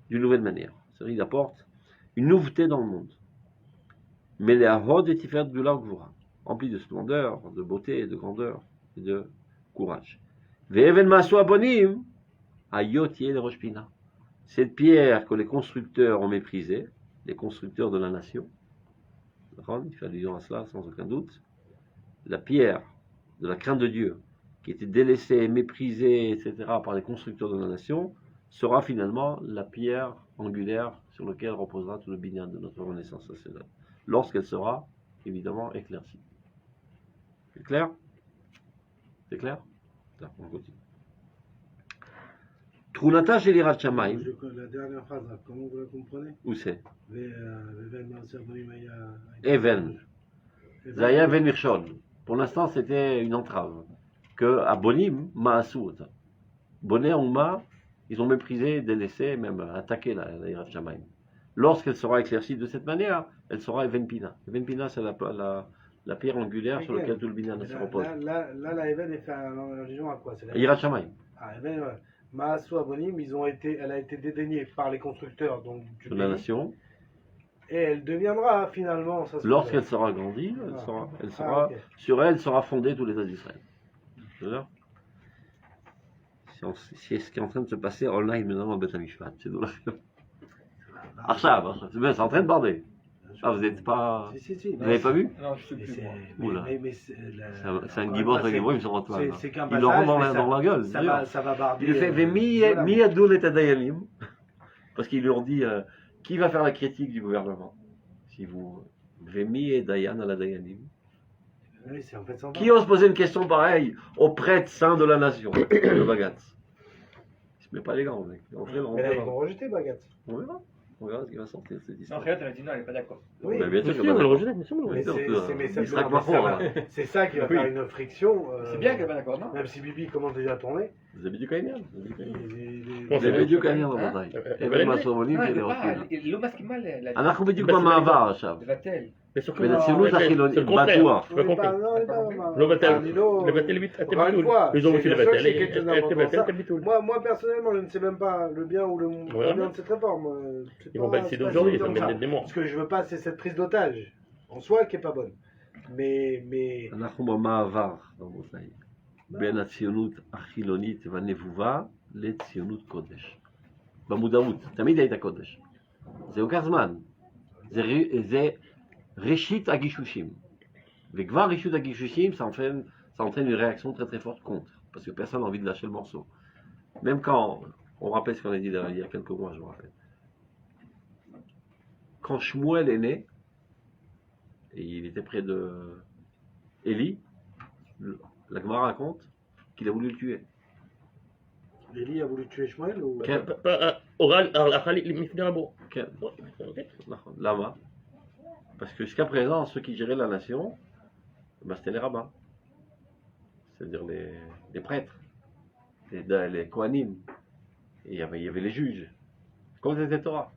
d'une nouvelle manière. C'est-à-dire, il apporte une nouveauté dans le monde. Mais les Ahod et Tiferet Gula Gvura, remplis de splendeur, de beauté, de grandeur et de courage. Ve'even Masu Abonim, Ayot Yel Roshpina. Cette pierre que les constructeurs ont méprisée, les constructeurs de la nation, il fait allusion à cela sans aucun doute, la pierre de la crainte de Dieu, qui était délaissée, méprisée, etc., par les constructeurs de la nation, sera finalement la pierre angulaire sur laquelle reposera tout le binyan de notre renaissance nationale, lorsqu'elle sera évidemment éclaircie. C'est clair? C'est clair? Là, on continue. Trunata chez l'Irat Shamaim. La dernière phrase, comment vous la comprenez? Où c'est? Even. Zaya Ven Mirshol. Pour l'instant, c'était une entrave. Que à Bonim, Ma'asut. Boné ou Ma, ils ont méprisé, délaissé, même attaqué la Hirat Shamaim. Lorsqu'elle sera éclaircie de cette manière, elle sera Even Pina. Even Pina, c'est la pierre angulaire sur laquelle tout le binyan se repose. Là, la Even est fait en allusion à quoi? Hirat Shamaim. Ah, Even, ouais. Maasu Abonim, elle a été dédaignée par les constructeurs donc, de la nation. Et elle deviendra finalement. Lorsqu'elle sera grandie, sur elle sera fondé tout l'État d'Israël. C'est ce qui est en train de se passer online maintenant dans Beth Mishpat. C'est c'est en train de border. Ah, vous n'êtes pas. Si. Vous n'avez pas vu? Non, je sais plus. Oula. C'est un guibot, ils sont en c'est ils l'auront dans la gueule. Ça va barder. Il fait mi adoul et adayanim. Parce qu'ils lui ont dit qui va faire la critique du gouvernement? Si vous. Vemi et Dayan à la Dayanim. Oui, c'est en fait sympa. Qui ose poser une question pareille au prêtre saint de la nation, le Bagatz? Il se met pas les gants, mec. Mais là, ils vont rejeter Bagatz. On verra. On verra ce qui va sortir de cette Non, histoire. Riyad, elle a dit non, elle n'est pas d'accord. Oui, bien sûr, on va le rejeter, bien sûr. c'est ça qui va faire une friction. C'est bien qu'elle n'est pas d'accord, non? Même si Bibi commence déjà à tourner. Vous avez du Kainian. Bon, זה בדיוק העניין אה? רבותיי. אבל אבן אין- מהסובונים לא, ונרות לא מסכימה אנחנו בדיוק בסדר, במעבר עכשיו. לבטל. Mais sur בין הציונות החילונית, c'est le contraire. בטוח. Je peux comprendre. לא, לבטל, אני לא... לבטל את Encore une הביטול. fois, Ils ont c'est aussi bien sûr que לבטל, c'est quelque chose d'important, לבטל ça. את הביטול. Moi, personnellement, je ne sais même pas le bien ou le Ouais. bien de cette réforme. C'est Ils vont pas- pas décider c'est pas aujourd'hui, si ça évident que met ça. des mois. Ce que je veux pas, c'est cette prise d'otage en soi qui est pas bonne. Mais אנחנו במעבר, רבותיי, בין הציונות החילונית והנבובה לציונות קודש. במודעות, תמיד היית קודש. זה לוקח זמן. זה ראשית הגישושים. וכבר ראשית הגישושים, ça entraîne une réaction très très forte contre. Parce que personne n'a envie de lâcher le morceau. Même quand, on rappelle ce qu'on a dit il y a quelques mois, je me rappelle. Quand Shmuel est né, et il était près de Élie, la Gemara raconte qu'il a voulu le tuer. Élie a voulu tuer Shmuel ou... כן, אורל, לפני רבו. כן, נכון. למה? Parce que jusqu'à présent, ceux qui géraient la nation, ben, c'était les rabbins. C'est-à-dire les prêtres, les Kohanim. Et il y avait les juges. Comme c'était Torah.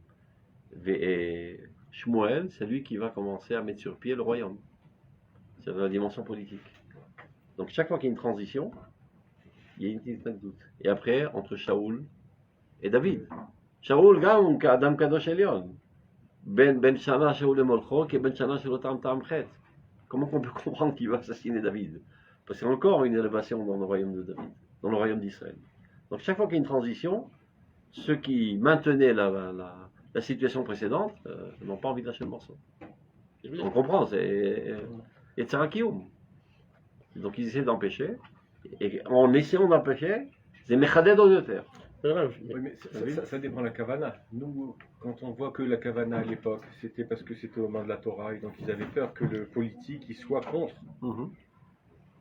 Et Shmuel, c'est lui qui va commencer à mettre sur pied le royaume. C'est la dimension politique. Donc chaque fois qu'il y a une transition, il y a une petite doute. Et après, entre Shaoul et David. Shaoul, גם כאדם קדוש עליון. בין שנה שאול למולכו, כבן שנה שלא טעם טעם חטא. Comment on peut comprendre qu'il va assassiner David? Parce qu'il y a encore une élévation dans le royaume de David, dans le royaume d'Israël. Donc chaque fois qu'il y a une transition, ceux qui maintenaient la situation précédente n'ont pas envie de lâcher le morceau. On comprend, c'est Yetzirah Kiyum. Donc ils essaient d'empêcher, et en essayant d'empêcher, c'est Mechaded au terre. Oui, mais ça dépend de la Kavana. Nous, quand on voit que la Kavana à l'époque, c'était parce que c'était au moment de la Torah, et donc ils avaient peur que le politique il soit contre.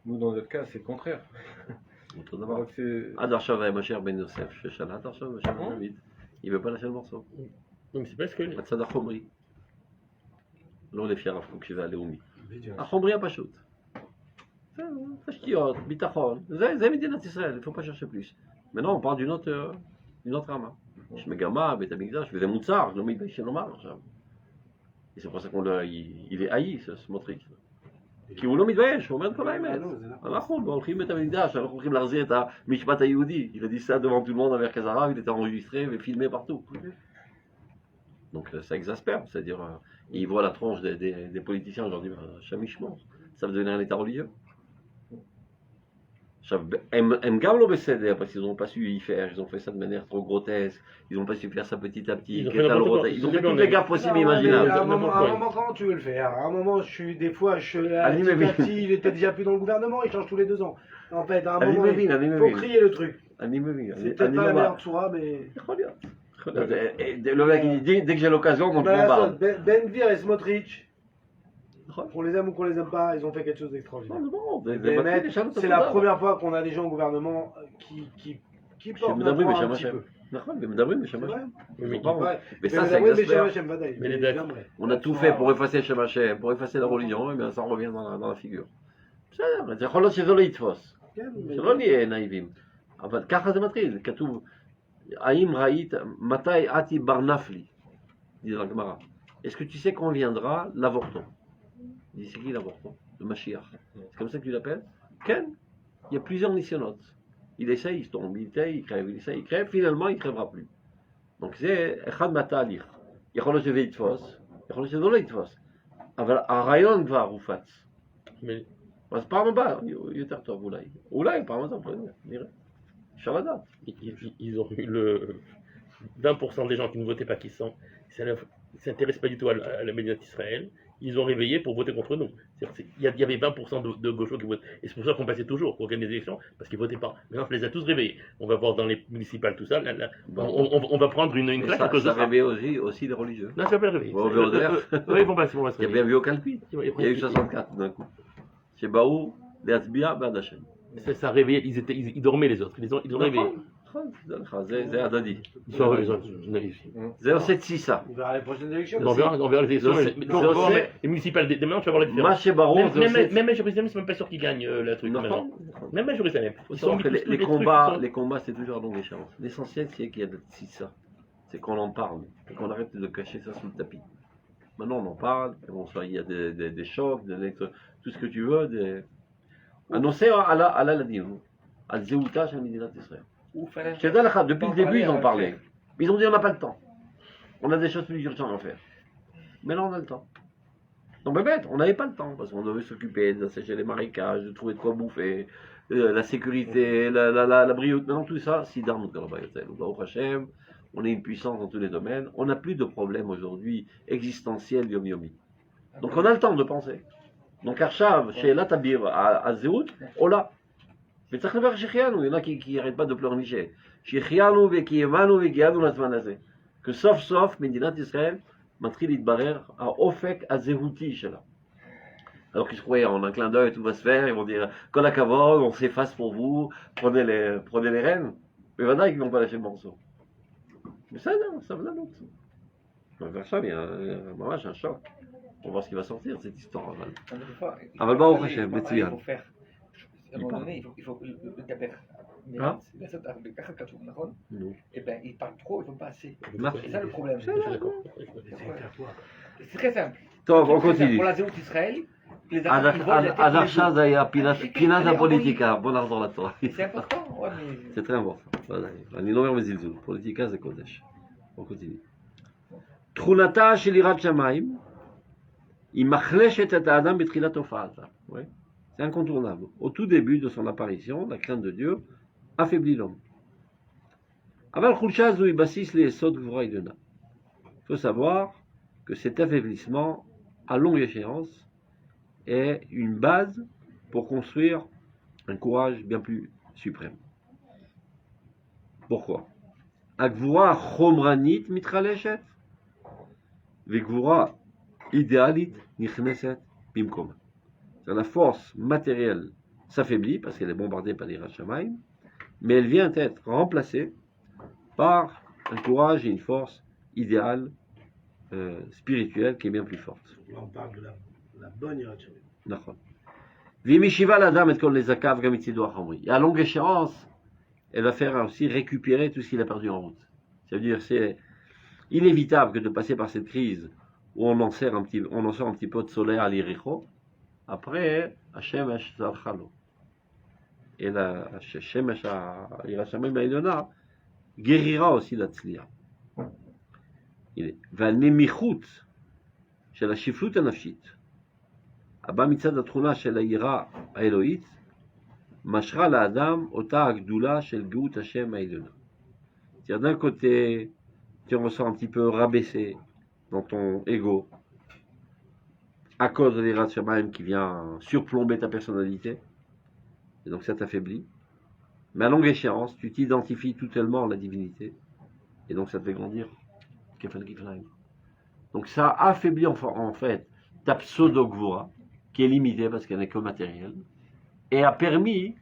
Nous, dans notre cas, c'est le contraire. אותו דבר. Donc, c'est- עד עכשיו היה משיח בן יוסף ששלט עכשיו משיח בן דוד. Il veut pas lâcher le morceau. Mais c'est parce que בצד החומרי. לא לפי הרב קוק שזה הלאומי. בדיוק. החומרי הפשוט. תשתיות, ביטחון, זה מדינת ישראל, il faut pas chercher plus. maintenant on parle d'une autre רמה. יש מגמה, בית המקדש, וזה מוצר, לא מתביישים לומר עכשיו. Et c'est pour ça qu'il est haï, ce סמוטריץ'. כי הוא לא מתבייש, הוא אומר את כל האמת. אנחנו הולכים בית המקדש, אנחנו הולכים להחזיר את המשפט היהודי. Il a dit ça devant tout le monde avec Kazara, il était enregistré et filmé partout. Donc ça exaspère, c'est-à-dire, il voit la tronche des politiciens aujourd'hui, chamichement, ça va devenir un état religieux. הם גם לא בסדר, parce qu'ils n'ont pas su y faire, ils ont fait ça de manière trop grotesque, ils n'ont pas su faire ça petit à petit, Ils ont fait n'importe quoi. ils ont fait toutes les gaffes possibles et Non, mais imaginables. à un moment, N'importe quoi. comment tu veux le faire? À un moment, des fois, Ali petit à Mevin. petit, il était déjà plus dans le gouvernement, il change tous les 2 ans. En fait, à un Ali moment, Mevin, Ali il faut Mevin. crier le truc. אני מבין, C'est peut-être pas la meilleure tsura, mais... יכול להיות. Le mec il dit, dès que j'ai l'occasion, on me Bah, bombarde. Ben Gvir et Smotrich, נכון. qu'on les aime ou qu'on les aime pas, ils ont fait quelque chose d'extraordinaire. Non, non, Mais זה c'est la première fois qu'on a des gens au gouvernement qui portent la שמדברים croix בשם un petit השם. peu. נכון, ומדברים בשם C'est השם. vrai. Mais Bon, Ouais. mais ça, Mais ça oui, mais exaspère. Shem Vadaï, Mais les c'est dates. bien vrai. On a tout fait pour effacer Shem Hashem, pour effacer la religion, et bien ça revient dans la figure. בסדר, זה יכול להיות שזה לא יתפוס. כן, שלא נהיה נאיבים. אבל ככה זה מתחיל, כתוב, האם ראית, מתי אתי בר נפלי, dit dans la Gemara. Est-ce que tu sais quand viendra l'avorton? Il dit, c'est qui l'avorton? Le Mashiach. C'est comme ça que tu l'appelles? Ken. Il y a plusieurs nisyonotes. Il essaye, il tombe, il crève, il essaye, il crève, finalement il ne crèvera plus. Donc c'est אחד מהתהליך. יכול להיות שזה יתפוס, יכול להיות שזה לא יתפוס. אבל הרעיון כבר הופץ. Mais אז פעם הבאה יותר טוב אולי פעם הבאה, נראה. אפשר לדעת. ils ont eu le 20% des gens qui ne votaient pas qui sont, ça ne s'intéressent pas du tout à la Médina d'Israël. Ils ont réveillé pour voter contre nous. Il y avait 20% de gauchos qui votent. Et c'est pour ça qu'on passait toujours pour gagner des élections, parce qu'ils ne votaient pas. Maintenant, on les a tous réveillés. On va voir dans les municipales, tout ça. On va prendre une claque à cause de ça ça. réveille aussi les religieux. Non, ça va pas le réveiller. Bon, on va Oui, bon, bah, c'est bon, on va se Il y a réveiller. bien vu au Calpi. Il y a eu 64 d'un coup. שבאו להצביע בעד השם. Ça réveillait, ils dormaient les autres. Ils ont réveillé. נכון, תדע לך, זה הדדי. Ils sont naïfs. זה עושה תסיסה. On verra les prochaines élections. On verra les élections. C'est- Mais c'est on va voir aussi- les municipales. Dès maintenant, tu vas voir les différences. מה שברור זה עושה... Même chez le président, c'est même pas sûr qu'ils gagnent le truc. נכון, maintenant. נכון. Même à Jérusalem. Faut Ils savoir sont que mis tous les des trucs qui combats, sont- les combats, c'est toujours à longue échéance. L'essentiel, c'est qu'il y a c'est ça. C'est qu'on en parle et qu'on arrête de cacher ça sous le tapis. Maintenant, on en parle. Et bon, soit il y a des chocs, tout ce que tu veux. Annoncer à la dîme, à Zéouta, chez Médina Israël. Ou faire Chez Dalakha, depuis le en début, parler ils en à parlaient. faire. Ils ont dit on n'a pas le temps. On a des choses plus urgentes à faire. Mais là, on a le temps. Donc, bête, on n'avait pas le temps parce qu'on devait s'occuper d'assécher les marécages, de trouver de quoi bouffer, la sécurité, la brioute. Maintenant, tout ça, si dans notre Au Hachem, on est une puissance dans tous les domaines. On n'a plus de problème aujourd'hui existentiel yom-yomi. Donc, on a le temps de penser. Donc, Arshav, chez Latabir, à Zéout, on l'a. Mais ça faire Shechianu, il y en a qui n'arrêtent pas de pleurnicher. Shechianu, Vekiyemanu, Vekianu, Latmanazé. Que sauf, Médinat Israël, Matril Idbarer, à Ofek, à Zéhouti, chez là. Alors qu'ils se croyaient en un clin d'œil, tout va se faire, ils vont dire Kolakavod, on s'efface pour vous, prenez les rênes. Mais voilà qu'ils ne vont pas lâcher le morceau. Mais ça, non, ça va l'autre. Vers ça, il y a un choc. On va voir ce qui va sortir, cette histoire. אבל ברוך השם, מצוין. À un moment donné, il faut le taper. Mais Hein? לעשות הרבה, ככה כתוב, נכון? Non. Eh bien, il parle trop, il ne faut pas assez. Marche. C'est ça le problème. Je suis d'accord. C'est faire toi. C'est très simple. טוב, on Très simple. continue. Pour la Zéout Israël, les עד Arabes, ils veulent la עד tête עכשיו זה היה פינת הפוליטיקה, בוא נחזור לתורה. C'est important, ouais, mais... C'est très important. אני לא אומר מזלזול, פוליטיקה זה קודש. On continue. תכונתה של יראת שמיים היא מחלשת את האדם בתחילת הופעתה. Oui. C'est incontournable. Au tout début de son apparition, la crainte de Dieu affaiblit l'homme. אבל חולשה זו היא בסיס ליסוד גבורה עליונה. Il faut savoir que cet affaiblissement, à longue échéance, est une base pour construire un courage bien plus suprême. Pourquoi? הגבורה החומרנית מתחלשת, וגבורה idéalite נכנסת במקומה. La force matérielle s'affaiblit parce qu'elle est bombardée par les Rachamaim, mais elle vient être remplacée par un courage et une force idéale, spirituelle qui est bien plus forte. Là, on parle de la bonne Yerushalayim. נכון. והיא משיבה לאדם את כל נזקיו גם מצידו החומרי. Et à longue échéance, elle va faire aussi récupérer tout ce qu'il a perdu en route. Ça veut dire c'est inévitable que de passer par cette crise où on en sort un petit peu de soleil à l'Iricho. Après, Hashemesh Zalchalo. Et la Shemesh Yerushalayim העליונה guérira aussi la tzliya. והנמיכות של השפלות הנפשית הבא מצד התכונה של היראה האלוהית, משרה לאדם אותה הגדולה של גאות השם העליונה. C'est-à-dire d'un côté, tu ressens un petit peu rabaissé dans ton ego à cause de l'Yirat Shamayim qui vient surplomber ta personnalité, et donc ça t'affaiblit. Mais à longue échéance, tu t'identifies tout tellement à la divinité, et donc ça te fait grandir. Donc ça affaiblit en fait ta pseudo-gvura, qui est limitée parce qu'elle n'est que matérielle, et a permis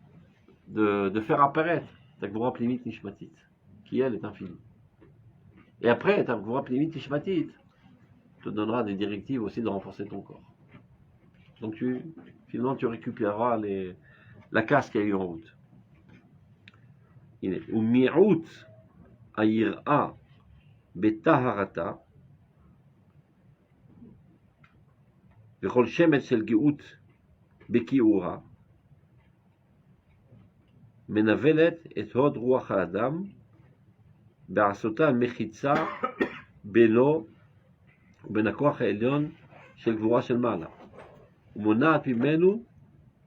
de faire apparaître ta gvura pnimit nishmatit, qui elle est infinie. Et après, ta gvura pnimit nishmatit te donnera des directives aussi de renforcer ton corps. Donc finalement tu récupéreras la casse qu'il y a eu en route. Ou mi'out ayir'a betaharata וכל שמץ של גאות בכיעורה מנבלת את הוד רוח האדם בעשותה מחיצה בינו ובין הכוח העליון של גבורה של מעלה ומונעת ממנו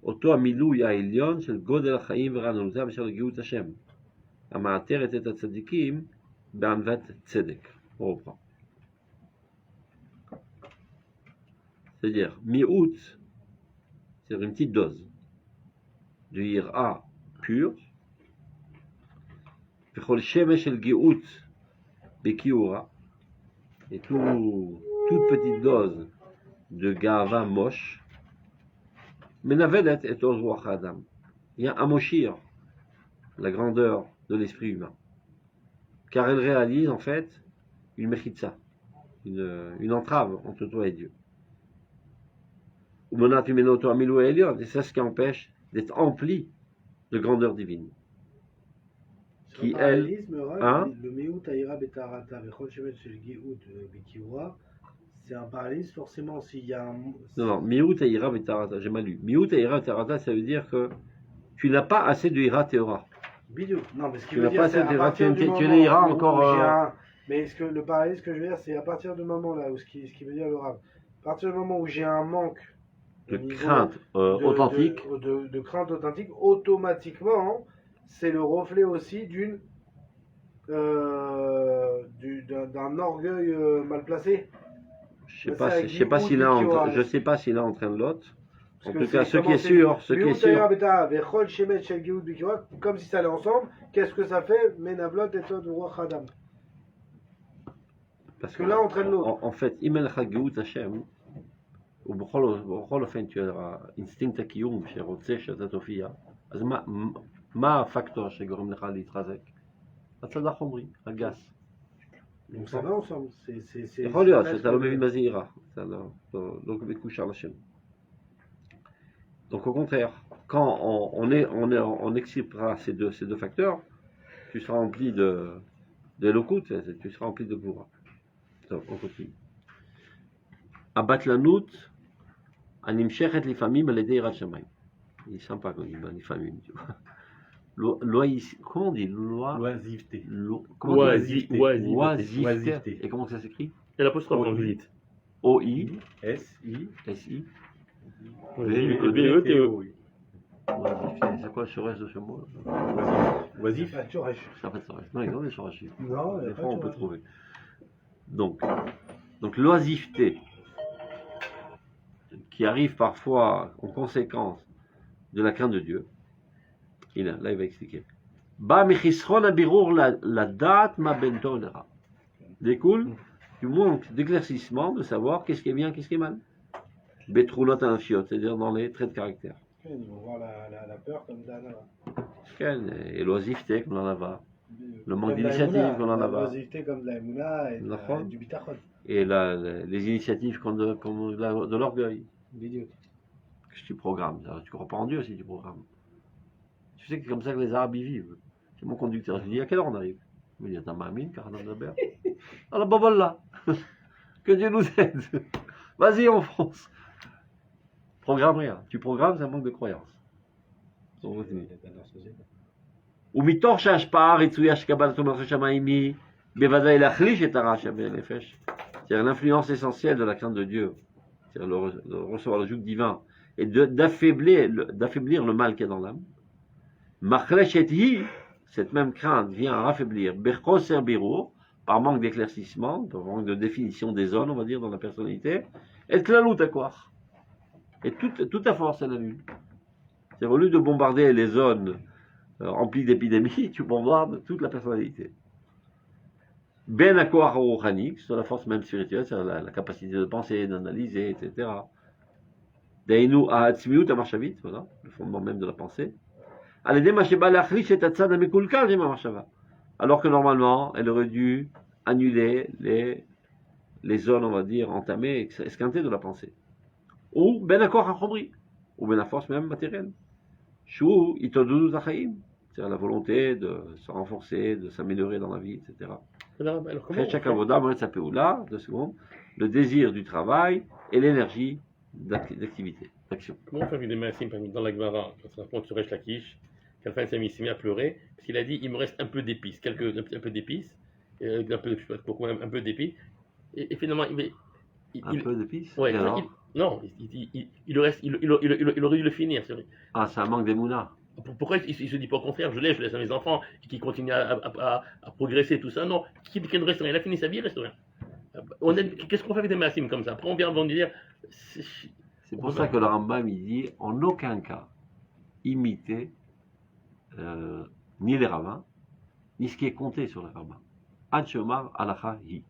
אותו המילוי העליון של גודל החיים ורעננותם ושל גאות השם המעטרת את הצדיקים בענוות צדק. On reprend. C'est-à-dire, mi-août, c'est une petite dose de ira pure, v'chol shemesh el geout bekiura, et toute petite dose de gava moche, menavelet et ozruach adam. Il y a amoshir la grandeur de l'esprit humain, car elle réalise en fait une mechitza, une entrave entre toi et Dieu. Et c'est ce qui empêche d'être empli de grandeur divine. Sur Qui, le parallélisme, hein? le Meout Aïra Betarata, Vechol Shemet Shel Geout Bekiwa, c'est un parallélisme forcément s'il y a un. Non, Miut et Ira Betarata, j'ai mal lu. Miut et Ira Betarata, ça veut dire que tu n'as pas assez de Ira Théora. Bidou. Non, mais ce qui Tu veut n'as dire pas c'est assez à de partir du tu moment les iras où encore. j'ai un. Mais ce que le parallélisme que je veux dire, c'est à partir du moment là où ce qui veut dire le rap, à partir du moment où j'ai un manque De au niveau crainte authentique. de crainte authentique, automatiquement, c'est le reflet aussi d'un orgueil mal placé. Je sais pas s'il est en train de l'autre. En tout cas, ce qui est sûr, comme si ça allait ensemble, qu'est-ce que ça fait Menavlot et Tod Ruach Adam. parce que là, on traîne l'autre. En fait, Imel Chagout Hashem, ou בכל אופן, tu as אינסטינקט הקיום שרוצה שאתה תופיע, אז מה הפקטור שגורם לך להתחזק? הצד החומרי, הגס. Donc ça va ensemble. יכול להיות שאתה לא מבין מה זה יראה, אתה לא מקושר לשם. Donc au contraire, quand on excipera ces deux facteurs, tu seras rempli de l'okut, tu seras rempli de goura. Donc on continue. הבטלנות הנמשכת לפעמים על ידי יראת שמיים. Il est sympa quand il dit לפעמים, tu vois. Comment on dit L'oisiveté. Oisiveté. Et comment ça s'écrit? Et l'apostrophe en visite. O-I-S-I. B-E-T-E. C'est quoi le chorèche de ce mot? Oisif. Ça Ça fait non, ils ont des chorèches. Non, Des fois on peut trouver. Donc l'oisiveté qui arrive parfois en conséquence de la crainte de Dieu. Là, il va expliquer. Découle du manque d'éclaircissement de savoir qu'est-ce qui est bien, qu'est-ce qui est mal. Betrulot anfiot, c'est-à-dire dans les traits de caractère. Ils vont voir la peur comme d'Anava. Et l'oisiveté comme l'en a. Le manque d'initiative comme l'en a. L'oisiveté comme de la Emouna et du Bitachon. Et les initiatives comme de l'orgueil. Vidéo. Que tu programmes. Tu crois pas en Dieu si tu programmes. Tu sais que c'est comme ça que les Arabes y vivent. C'est mon conducteur. Je dis à quelle heure on arrive? Il me dit, attends, Mamine, Karadam Daber. Alors, bah voilà. Que Dieu nous aide. Vas-y, en France. Programme rien. Tu programmes, c'est un manque de croyance. ומתוך שההשפעה הרצויה שקבלתו מלכות שמיים היא בוודאי להחליש את הרע שבנפש. C'est-à-dire l'influence essentielle de la crainte de Dieu. C'est-à-dire de recevoir le joug divin et d'affaiblir le mal qu'il y a dans l'âme. Cette même crainte vient à affaiblir par manque d'éclaircissement, par manque de définition des zones, on va dire, dans la personnalité, et et toute la force, elle annule. C'est au lieu de bombarder les zones remplies d'épidémies, tu bombardes toute la personnalité. Ben akor rouhani, c'est la force même spirituelle, c'est la capacité de penser, d'analyser, etc. Deinu ha'atzmiut ha'marshavit, voilà, le fondement même de la pensée. Alors que normalement, elle aurait dû annuler les zones, on va dire, entamées, esquintées de la pensée. Ou ben accord achomri, ou ben la force même matérielle. Shou itodu zachaim, c'est-à-dire la volonté de se renforcer, de s'améliorer dans la vie, etc. Après chaque avoda, le désir du travail et l'énergie d'activité, d'action. Comment on fait avec des massimes dans la Gemara, quand on apprend sur Resh Lakish, qu'à la fin il s'est mis à pleurer, parce qu'il a dit il me reste un peu d'épices, un peu d'épices, un peu, je sais pas pourquoi, un peu d'épices, et finalement un peu d'épices? Ouais, non, il aurait dû le finir, c'est vrai. Ah, c'est un manque d'émouna. Pourquoi il se dit pas au contraire, je laisse à mes enfants, qui continuent à progresser, tout ça, non, qui ne reste rien, il a fini sa vie, il reste rien. Qu'est-ce qu'on fait avec des massimes comme ça? Après on vient dire... C'est pour ça que le Rambam il dit en aucun cas imiter ni les rabbins, ni ce qui est compté sur les rabbins. Ad shomar halacha hi.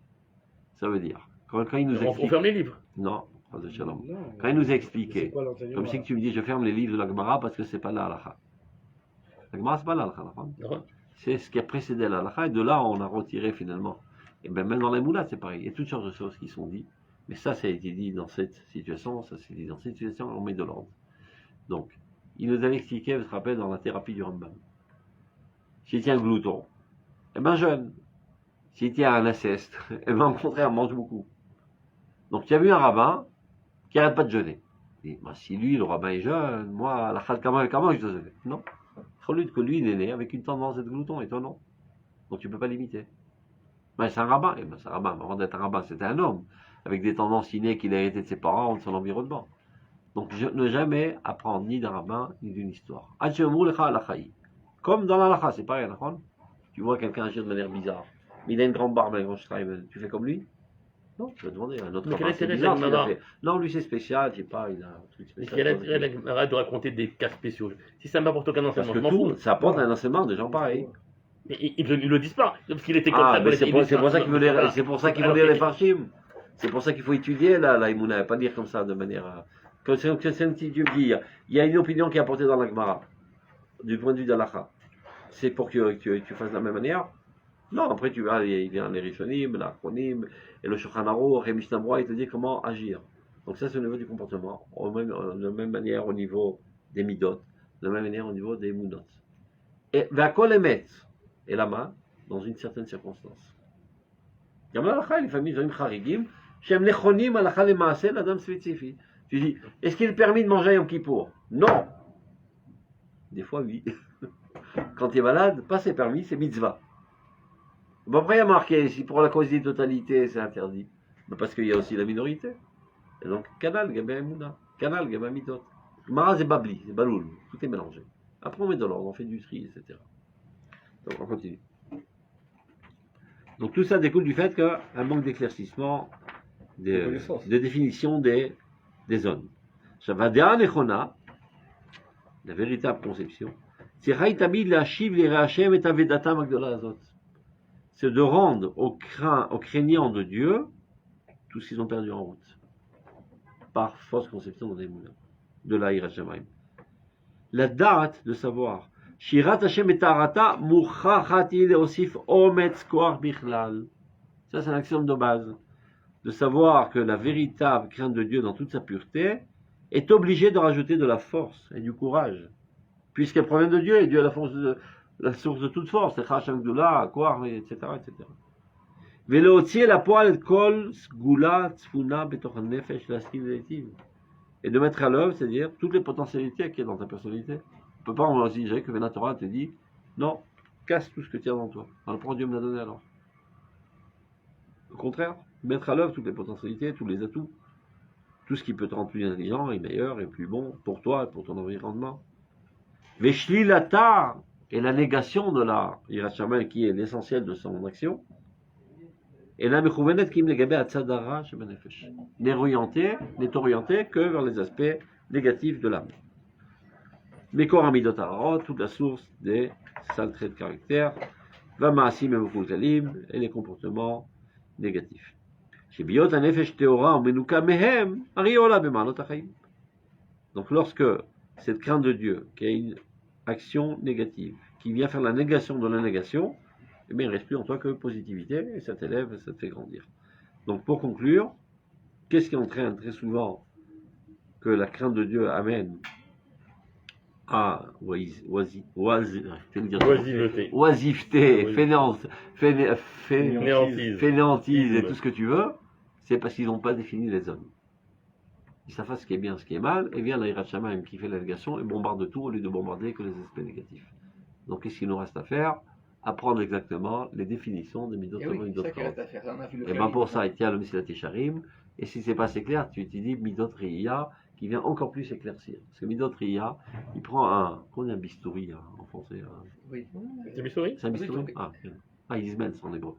Ça veut dire, quand il nous explique. On ferme les livres. Non, quand il nous a expliqué, comme si tu me dis je ferme les livres de la Gemara parce que c'est pas la halacha. La Gemara c'est pas la halacha, c'est ce qui a précédé la halacha et de là on a retiré finalement. Et bien même dans les moulades c'est pareil, il y a toutes sortes de choses qui sont dites. Mais ça a été dit dans cette situation, ça s'est dit dans cette situation, on met de l'ordre. Donc, il nous avait expliqué, vous vous rappelez, dans la thérapie du Rambam. S'il tient un glouton, eh ben jeûne. S'il tient un inceste, eh ben au contraire, mange beaucoup. Donc il y a eu un rabbin qui n'arrête pas de jeûner. Il dit, bah, si lui, le rabbin est jeune, moi, la chal kama je dois jeûner. Non. Que lui, il est né avec une tendance d'être glouton, étonnant. Donc tu ne peux pas l'imiter. Ben, c'est un rabbin. Eh ben, c'est un rabbin. Avant d'être un rabbin, c'était un homme, avec des tendances innées qu'il a héritées de ses parents ou de son environnement. Donc ne jamais apprendre ni d'un rabbin, ni d'une histoire. Comme dans l'halakha, c'est pareil, tu vois quelqu'un agir de manière bizarre, mais il a une grande barbe, un grand shtraim, tu fais comme lui? Non, tu vas demander à un autre rabbin, c'est bizarre ce qu'il a fait. Non, lui c'est spécial, je sais pas, il a un truc Mais spécial. quel intérêt la Gemara de raconter des cas spéciaux? Si ça m'apporte aucun Parce enseignement, que je m'en tout, fous. ça apporte un enseignement de gens pareils. Mais ils ne le disent pas, parce qu'il était comme Ah, ça. mais c'est pour ça qu'il faut lire, Voilà. c'est pour ça qu'il faut Alors, lire les farshim. C'est pour ça qu'il faut étudier la Imouna, pas dire comme ça de manière. Comme si tu me dis, il y a une opinion qui est apportée dans la Gemara, du point de vue d'Alakha. C'est pour que tu fasses de la même manière? Non, après tu vas, il vient les Rishonim, l'Achronim, et le Shulchan Aruch, et Mishnah Berurah, il te dit comment agir. Donc ça c'est au niveau du comportement, de la même manière au niveau des midot, de la même manière au niveau des mounot. Et Vakol Emet, et la main, dans une certaine circonstance. Gam l'Alakha, les familles ont une Charigim, Shem Nechonim Alakha le Maase, la dame spécifique. Tu dis, est-ce qu'il est permis de manger à Yom Kippour? Non. Des fois, oui. Quand tu es malade, pas c'est permis, c'est mitzvah. Bon, après, il y a marqué, si pour la quasi-totalité, c'est interdit. Mais parce qu'il y a aussi la minorité. Et donc, Kanal, Gabé Mouna. Kanal, Gabé Midot. Mara, c'est Babli, c'est Baloul. Tout est mélangé. Après, on met de l'ordre, on fait du tri, etc. Donc, on continue. Donc, tout ça découle du fait qu'un manque d'éclaircissement, de définition des zones. Shavadea Nechona, la véritable conception, c'est de rendre aux craignants de Dieu tout ce qu'ils ont perdu en route, par fausse conception dans les moulins, de la Hirat Shamayim. La date de savoir, Shirat Hashem et Tarata, Muchachati leosif ometz koach bichlal. Ça, c'est un axiome de base. De savoir que la véritable crainte de Dieu dans toute sa pureté est obligée de rajouter de la force et du courage, puisqu'elle provient de Dieu, et Dieu est la source de toute force, etc. Velotier la poêle kol sgula tsfuna betoch nefesh laskiv, et de mettre à l'œuvre, c'est-à-dire toutes les potentialités qu'il y a dans ta personnalité. On ne peut pas envisager que la Torah te dit non, casse tout ce que tu as dans toi. Alors pourquoi Dieu me l'a donné alors? Au contraire, mettre à l'œuvre toutes les potentialités, tous les atouts, tout ce qui peut te rendre plus intelligent et meilleur et plus bon pour toi et pour ton environnement. Veshli lata, et la négation de la Hirat Shamayim qui est l'essentiel de son action. Et la mechouvenet qui me gabé à tzadara chez Benefesh. N'est orienté que vers les aspects négatifs de l'âme. Mekor amidot hararot, toute la source des sales traits de caractère, va maasim et mekouzalim, et les comportements négatifs. Shebiot anefesh teora menuka mehem, ariola bemalot achayim. Donc lorsque cette crainte de Dieu, qui a une action négative, qui vient faire la négation de la négation, eh bien, il ne reste plus en toi que positivité, et ça t'élève, ça te fait grandir. Donc, pour conclure, qu'est-ce qui entraîne très souvent que la crainte de Dieu amène à oisiveté, fainéantise et tout ce que tu veux? C'est parce qu'ils n'ont pas défini les zones. Ils savent pas ce qui est bien, ce qui est mal, et vient la Hirat Shamayim qui fait la négation et bombarde tout au lieu de bombarder que les aspects négatifs. Donc, qu'est-ce qu'il nous reste à faire? Apprendre exactement les définitions des midot Et oui, midot c'est ça qu'il reste à faire. On a vu le et bien pour ça, il tient le Mesilat Yesharim, et si c'est pas assez clair, tu dis midot Riya, qui vient encore plus éclaircir. Parce que midot Riya, il prend un, comment on dit un bistouri en français? Oui. C'est bistouri? C'est un bistouri? Ah, Ismens en hébreu.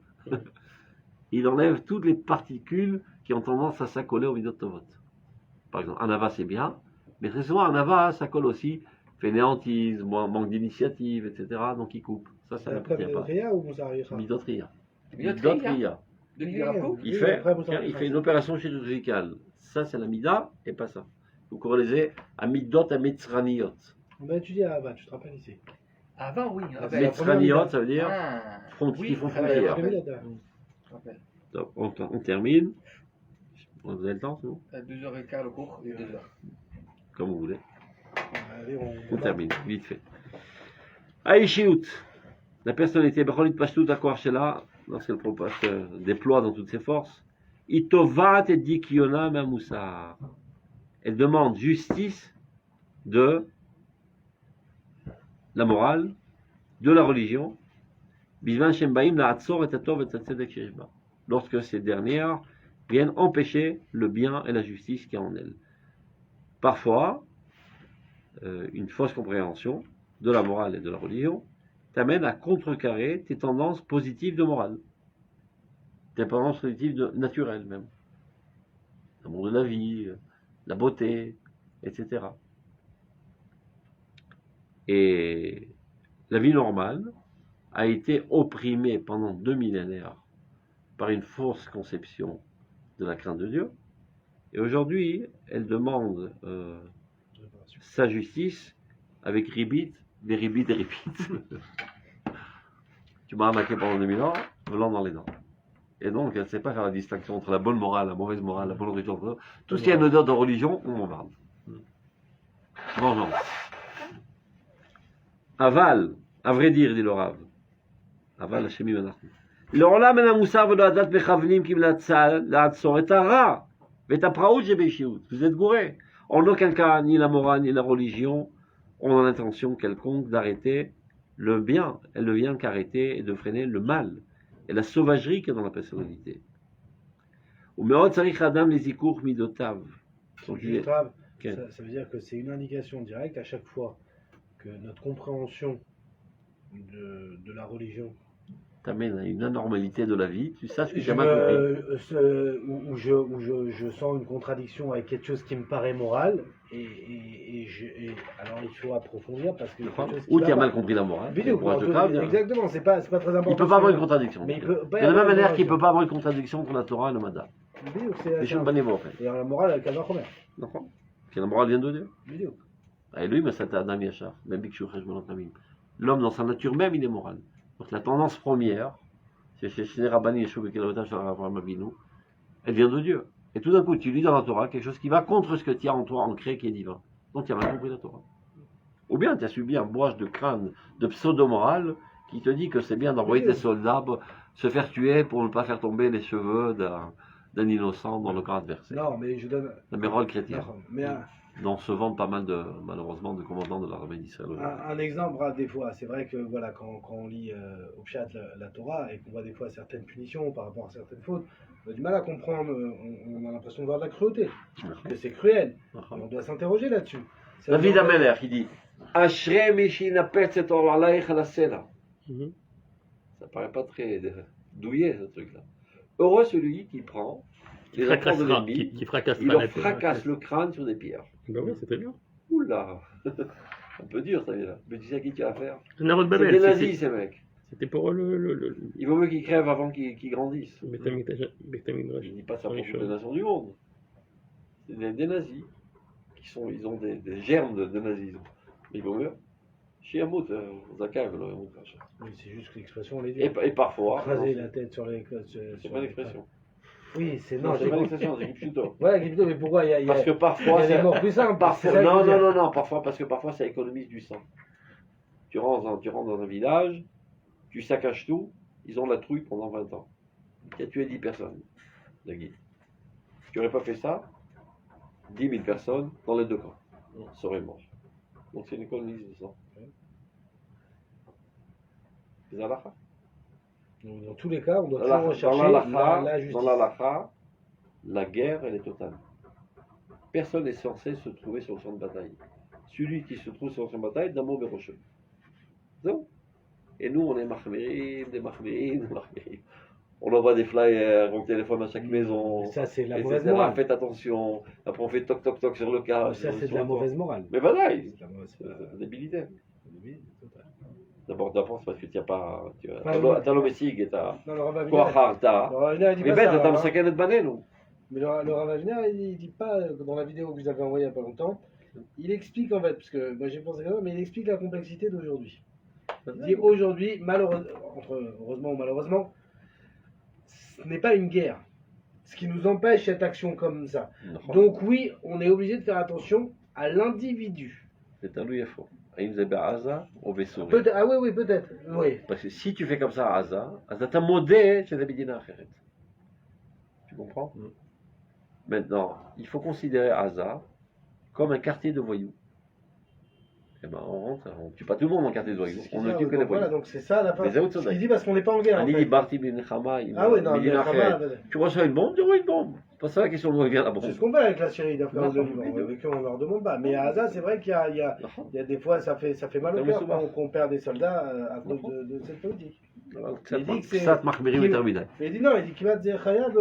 Il enlève toutes les particules qui ont tendance à s'accoler au midot Tovot. Par exemple, Anava c'est bien, mais très souvent Anava ça colle aussi fainéantise, manque d'initiative, etc. Donc il coupe. Ça C'est n'appartient après pas. Ria ou Moussari? Midot Riya. Midot Midot Riya. De Nigarapo. Il fait une opération chirurgicale. Ça, c'est la mida et pas ça. Vous corrélez à midot à mitzraniot. On a étudié à Ava, tu te rappelles ici. Avant, oui. Mitzraniot, ça veut dire Oui, qui font je me frontière. rappelle. Donc, on termine. Vous avez le temps, c'est bon? 2h15 le cours et 2h. Comme vous voulez. Ouais. allez, On termine, vite fait. Aïchiout, la personnalité, Becholit Pashtout Akor Shela, lorsqu'elle se déploie dans toutes ses forces, Itovat et Dikiona Mamoussar. Elle demande justice de la morale, de la religion, Bizman Shembaim la Hatzor et Tatov et Tatzedek Sheshba. Lorsque ces dernières viennent empêcher le bien et la justice qui est en elles. Parfois, une fausse compréhension de la morale et de la religion t'amène à contrecarrer tes tendances positives de morale, tes tendances positives naturelles même, l'amour de la vie, la beauté, etc. Et la vie normale a été opprimée pendant 2 millénaires par une fausse conception de la crainte de Dieu, et aujourd'hui elle demande sa justice avec ribit, des ribits, des ribits. Tu m'as arnaqué pendant 2000 ans, volant dans les dents. Et donc, elle ne sait pas faire la distinction entre la bonne morale, la mauvaise morale, la bonne religion. Tout ce qui a une odeur de religion, on m'en parle. Vengeance. Aval, à vrai dire, dit le Rav. Aval, la chimie menachmi. לעולם אין המוסר ולא הדת מכוונים כי לעצור את הרע ואת הפראות שבאישיות. Vous êtes gouré. En aucun cas, ni la morale ni la religion ont l'intention quelconque d'arrêter le bien. Elle ne vient qu'arrêter et de freiner le mal et la sauvagerie qui est dans la personnalité. ומאוד צריך האדם לזיכוך מידותיו. Ça veut dire que c'est une indication directe à chaque fois que notre compréhension de la religion t'amène à une anormalité de la vie, tu saches que j'ai où mal compris. je sens une contradiction avec quelque chose qui me paraît moral, alors il faut approfondir parce que Ou tu as mal compris la morale. Exactement, c'est pas très important. Il ne peut pas avoir une contradiction. Mais de la même manière qu'il ne peut pas avoir une contradiction entre la Torah et le Mada. C'est et la morale avec la Chomer. D'accord. La morale vient de Dieu. Bidiouk. Et lui, c'est Adam Yachar. L'homme, dans sa nature même, il est moral. Donc la tendance première, c'est chez Shné Rabbani et Shouvé Kelotage sur Abraham Avinu, elle vient de Dieu. Et tout d'un coup, tu lis dans la Torah quelque chose qui va contre ce que tu as en toi ancré, qui est divin. Donc tu as mal compris la Torah. Ou bien tu as subi un brouage de crâne, de pseudo-morale, qui te dit que c'est bien d'envoyer tes soldats se faire tuer pour ne pas faire tomber les cheveux d'un innocent dans le camp adversaire. Non, mais je donne... La mérole chrétienne. Mais dont se vendent pas mal malheureusement, de commandants de l'armée d'Israël. Un exemple, des fois, c'est vrai que voilà, quand on lit au Pshat la Torah et qu'on voit des fois certaines punitions par rapport à certaines fautes, on a du mal à comprendre, on a l'impression de voir de la cruauté, que c'est cruel. On doit s'interroger là-dessus. David Ameller qui dit Ashrei Mishinapet et Oralaich Alasela. Ça paraît pas très douillet ce truc-là. Heureux celui qui prend les enfants de l'ennemi, il leur fracasse le crâne sur des pierres. Ben oui, c'est très bien. Oula, un peu dur ça là. Mais tu sais à qui tu as affaire? C'est des nazis ces mecs. C'était pour Il vaut mieux qu'ils crèvent avant qu'ils grandissent. Je ne dis pas ça pour toutes les nations du monde. C'est des nazis ils ont des germes de nazisme. Mais il vaut mieux. Chiamout, Zakav, c'est juste que l'expression les dit. Et parfois. Écraser la tête sur les. C'est pas l'expression. Oui, c'est non, c'est pas l'expression, c'est Kipchuto. Ouais, Kipchuto, mais pourquoi parce que parfois c'est mort plus simple. Non, parfois parce que parfois ça économise du sang. Tu rentres dans un village, tu saccages tout, ils ont la trouille pendant 20 ans. Tu as tué 10 personnes, la guide. Tu n'aurais pas fait ça, 10 000 personnes dans les deux camps seraient morts. Donc c'est une économie de sang. Les halakha. Dans tous les cas, on doit toujours rechercher la justice. Dans l'halakha, la guerre, elle est totale. Personne n'est censé se trouver sur le champ de bataille. Celui qui se trouve sur le champ de bataille, d'un mot bérocheux. Et nous, on est mahmirim. On envoie des flyers, on téléphone à chaque maison. Ça, c'est de la mauvaise morale. Faites attention. Après, on fait toc toc toc sur le cas. Ça, c'est de la mauvaise morale. Mais voilà, c'est la débilité. D'abord, c'est parce que tu n'as pas. Tu as l'omessig et tu as. Koachar, tu as. Mais bête, tu as le sakin de banen. Mais le Rav Avner, il dit pas, dans la vidéo que vous avez envoyée il n'y a pas longtemps, il explique en fait, parce que moi j'ai pensé comme ça, mais il explique la complexité d'aujourd'hui. Il dit aujourd'hui, heureusement ou malheureusement, ce n'est pas une guerre. Ce qui nous empêche cette action comme ça. Donc oui, on est obligé de faire attention à l'individu. c'est un faux. Aïm Zebe Aza, au vaisseau. Ah oui, oui, peut-être. Oui. Parce que si tu fais comme ça à Aza t'as modé chez Abidina Aferet. Tu comprends? Maintenant, il faut considérer Aza comme un quartier de voyous. Eh ben, on rentre, on tue pas tout le monde en quartier de voyous. On ne tue que les Voilà, voyous. donc c'est ça la fin. Mais Zéhout Ce Sodai. qu'il dit parce qu'on n'est pas en guerre. En Ani fait. Barti bin Chama, Ah oui, non, Medina mais Chama, Aferet. Tu reçois une bombe, tu reçois une bombe. C'est pas ça la question d'où vient la bombe. c'est ce qu'on fait avec la Syrie d'Afrique de Non, Liban. oui, Avec eux, on leur demande pas. Mais à Gaza, c'est vrai qu'il y a des fois, ça fait mal au Non, mais cœur souvent. qu'on perd des soldats à cause de cette politique. Il dit que c'est- קצת מחמירים יותר מדי. Mais il dit non, il dit qu'il va dire Khayab,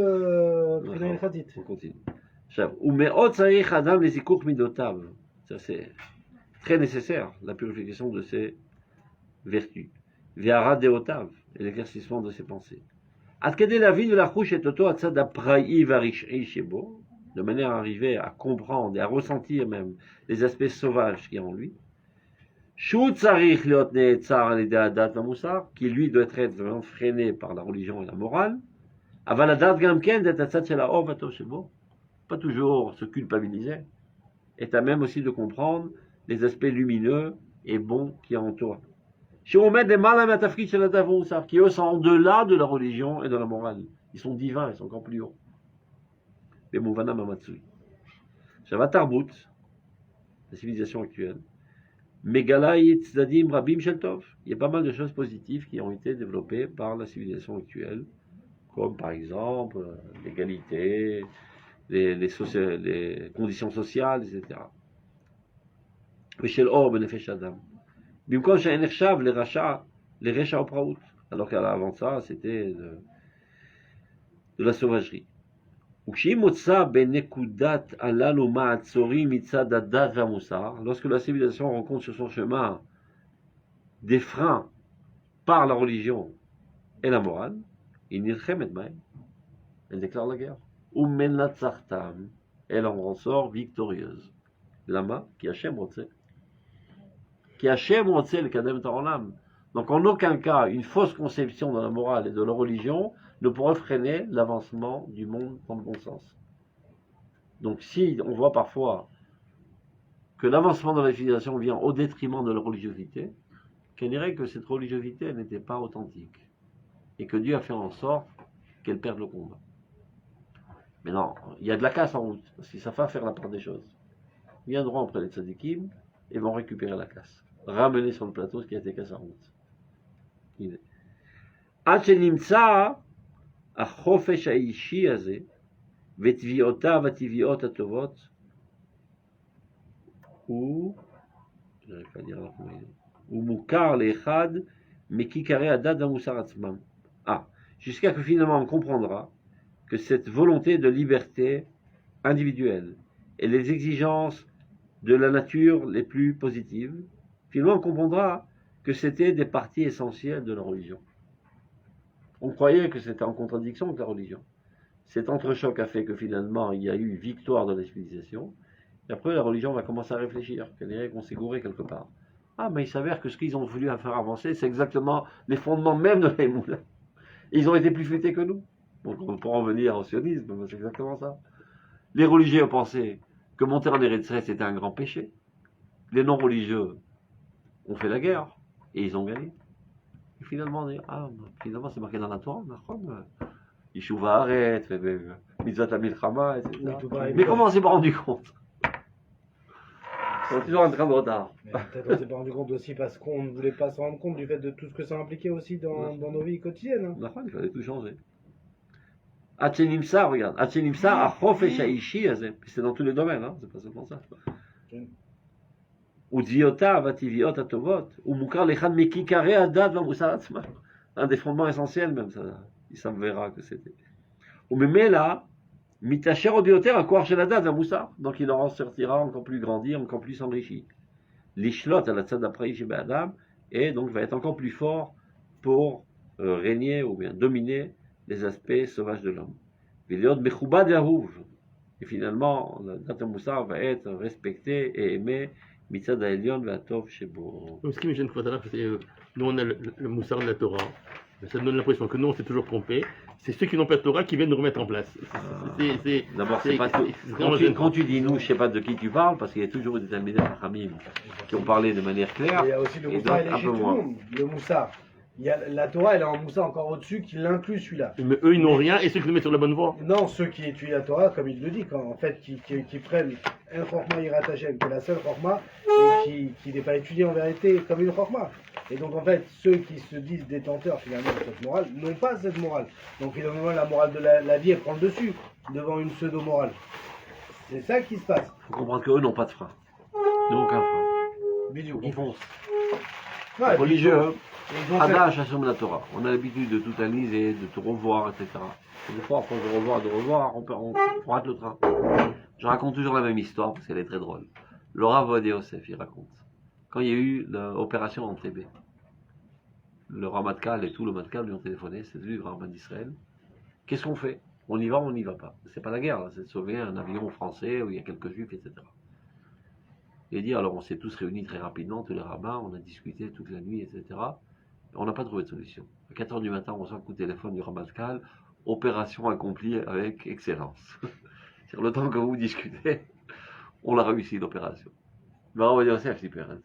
מבחינה הלכתית. On continue. עכשיו, ומאוד צריך האדם לזיכוך מידותיו. Ça, c'est très nécessaire, la purification de ses vertus. והרע דעותיו, et l'éclaircissement de ses pensées. עד כדי להבין ולחוש את אותו הצד הפראי והרשעי שבו, de manière à arriver à comprendre et à ressentir même les aspects sauvages qu'il y a en lui. שהוא צריך להיות נעצר על ידי הדת והמוסר, qui lui doit être vraiment freiné par la religion et la morale, אבל לדעת גם כן את הצד של האור והטוב שבו, pas toujours se culpabiliser, est à même aussi de comprendre les aspects lumineux et bons qui y a en toi. שהוא עומד למעלה מהתפקיד של הדת והמוסר, qui eux sont en-delà de la religion et de la morale. Ils sont divins, ils sont encore plus hauts. במובנם המצוי. עכשיו התרבות, la civilisation actuelle, Megalaït Tzadim Rabim Shel Tov. Il y a pas mal de choses positives qui ont été développées par la civilisation actuelle, comme par exemple l'égalité, les conditions sociales, etc. ושל אור בנפש האדם. במקום שאין נחשב לרשע או פראות. Alors qu'avant ça, c'était de la sauvagerie. וכשהיא מוצא בנקודת הללו מעצורים מצד הדת והמוסר, lorsque la civilisation rencontre sur son chemin des freins par la religion et la morale, היא נלחמת בהם, elle déclare la guerre. ומנצחתם, elle en ressort victorieuse. למה? כי השם רוצה. כי השם רוצה לקדם את העולם. Donc en aucun cas, une fausse conception de la morale et de la religion ne pourrait freiner l'avancement du monde dans le bon sens. Donc si on voit parfois que l'avancement de la civilisation vient au détriment de la religiosité, qu'on dirait que cette religiosité n'était pas authentique et que Dieu a fait en sorte qu'elle perde le combat. Mais non, il y a de la casse en route, parce qu'ils savent pas faire la part des choses. Ils viendront après les tzadikim et vont récupérer la casse, ramener sur le plateau ce qui a été cassé en route. עד שנמצא החופש האישי הזה ותביעותיו הטבעיות הטובות הוא מוכר לאחד מכיכרי הדת והמוסר עצמם. Jusqu'à que finalement on comprendra que cette volonté de liberté individuelle et les exigences de la nature les plus positives, finalement on comprendra que c'était des parties essentielles de la religion. On croyait que c'était en contradiction avec la religion. Cet entrechoc a fait que finalement il y a eu victoire de la civilisation, et après la religion va commencer à réfléchir, qu'on s'est gouré quelque part. Ah, mais il s'avère que ce qu'ils ont voulu faire avancer, c'est exactement les fondements même de l'Emouna. Ils ont été plus futés que nous. Donc on peut en venir au sionisme, c'est exactement ça. Les religieux ont pensé que monter en Eretz c'était un grand péché. Les non-religieux ont fait la guerre. Et ils ont gagné. Et finalement, on dit, finalement, c'est marqué dans la Torah, Yishuva Haaret, Mitzvot HaMilchama, etc. Mais comment on s'est pas rendu compte? On est toujours en train de retard. Peut-être on s'est pas rendu compte aussi parce qu'on ne voulait pas se rendre compte du fait de tout ce que ça impliquait aussi dans nos vies quotidiennes. Hein. Il fallait tout changer. Hatchenimsa, regarde. Hatchenimsa, Achofesh Aishi, c'est dans tous les domaines, hein, c'est pas seulement ça. ודביעותיו הטבעיות הטובות, הוא מוכר לאחד מכיכרי הדת והמוסר עצמם. Un des fondements essentiels même, ça me verra que c'était. וממילא, מתעשר עוד ביותר הכוח של הדת והמוסר. Donc il en sortira encore plus grandi, encore plus enrichi. לשלוט על הצד הפראי שבאדם, et donc va être encore plus fort pour régner ou bien dominer les aspects sauvages de l'homme. ולהיות מכובד ואהוב. Et finalement, la דת והמוסר va être respecté et aimé מצד העליון והטוב שבו. Ce qui me gêne, c'est nous on a le moussard de la Torah, Ça donne l'impression que nous, on s'est toujours trompé. C'est ceux qui n'ont pas de Torah qui viennent nous remettre en place. D'abord, c'est pas tout. Quand tu dis nous, je sais pas de qui tu parles, parce qu'il y a toujours des Talmidei Chachamim qui ont parlé de manière claire. Il y a aussi le et Moussard, il d'autres est un chez peu tout le moins. monde. Le Moussard. Il y a, la Torah, elle est en Moussard encore au-dessus, qui l'inclut celui-là. Mais eux, ils n'ont rien et ceux qui nous mettent sur la bonne voie. Non, ceux qui étudient la Torah, comme il le dit, en fait, qui prennent un Chorma Yirat Hashem, qui est la seule Chorma, et qui n'est pas étudié en vérité comme une Chorma. Et donc, en fait, ceux qui se disent détenteurs finalement de cette morale n'ont pas cette morale. Donc, finalement, la morale de la vie, elle prend le dessus devant une pseudo-morale. C'est ça qui se passe. Il faut comprendre qu'eux n'ont pas de frein. Ils n'ont aucun frein. Bisous. Ils foncent. Ouais, et puis, Religieux, hein. ils ont fait- Hadash Hashem la Torah. On a l'habitude de tout analyser, de te revoir, etc. Et des fois, après de revoir, on rate le train. Je raconte toujours la même histoire parce qu'elle est très drôle. Le Rav Ovadia Yosef, il raconte. Quand il y a eu l'opération en Entebbe, le Ramatkal et tout le Matkal lui ont téléphoné, c'est lui le Ramat d'Israël. Qu'est-ce qu'on fait? On y va ou on n'y va pas? C'est pas la guerre, là, c'est de sauver un avion français où il y a quelques juifs, etc. Il dit, alors on s'est tous réunis très rapidement, tous les rabbins, on a discuté toute la nuit, etc. On n'a pas trouvé de solution. À 4 h du matin, on reçoit un coup de téléphone du Ramatkal, opération accomplie avec excellence. Sur le temps que vous discutez, on a réussi l'opération. Mais on va dire, c'est super. Hein,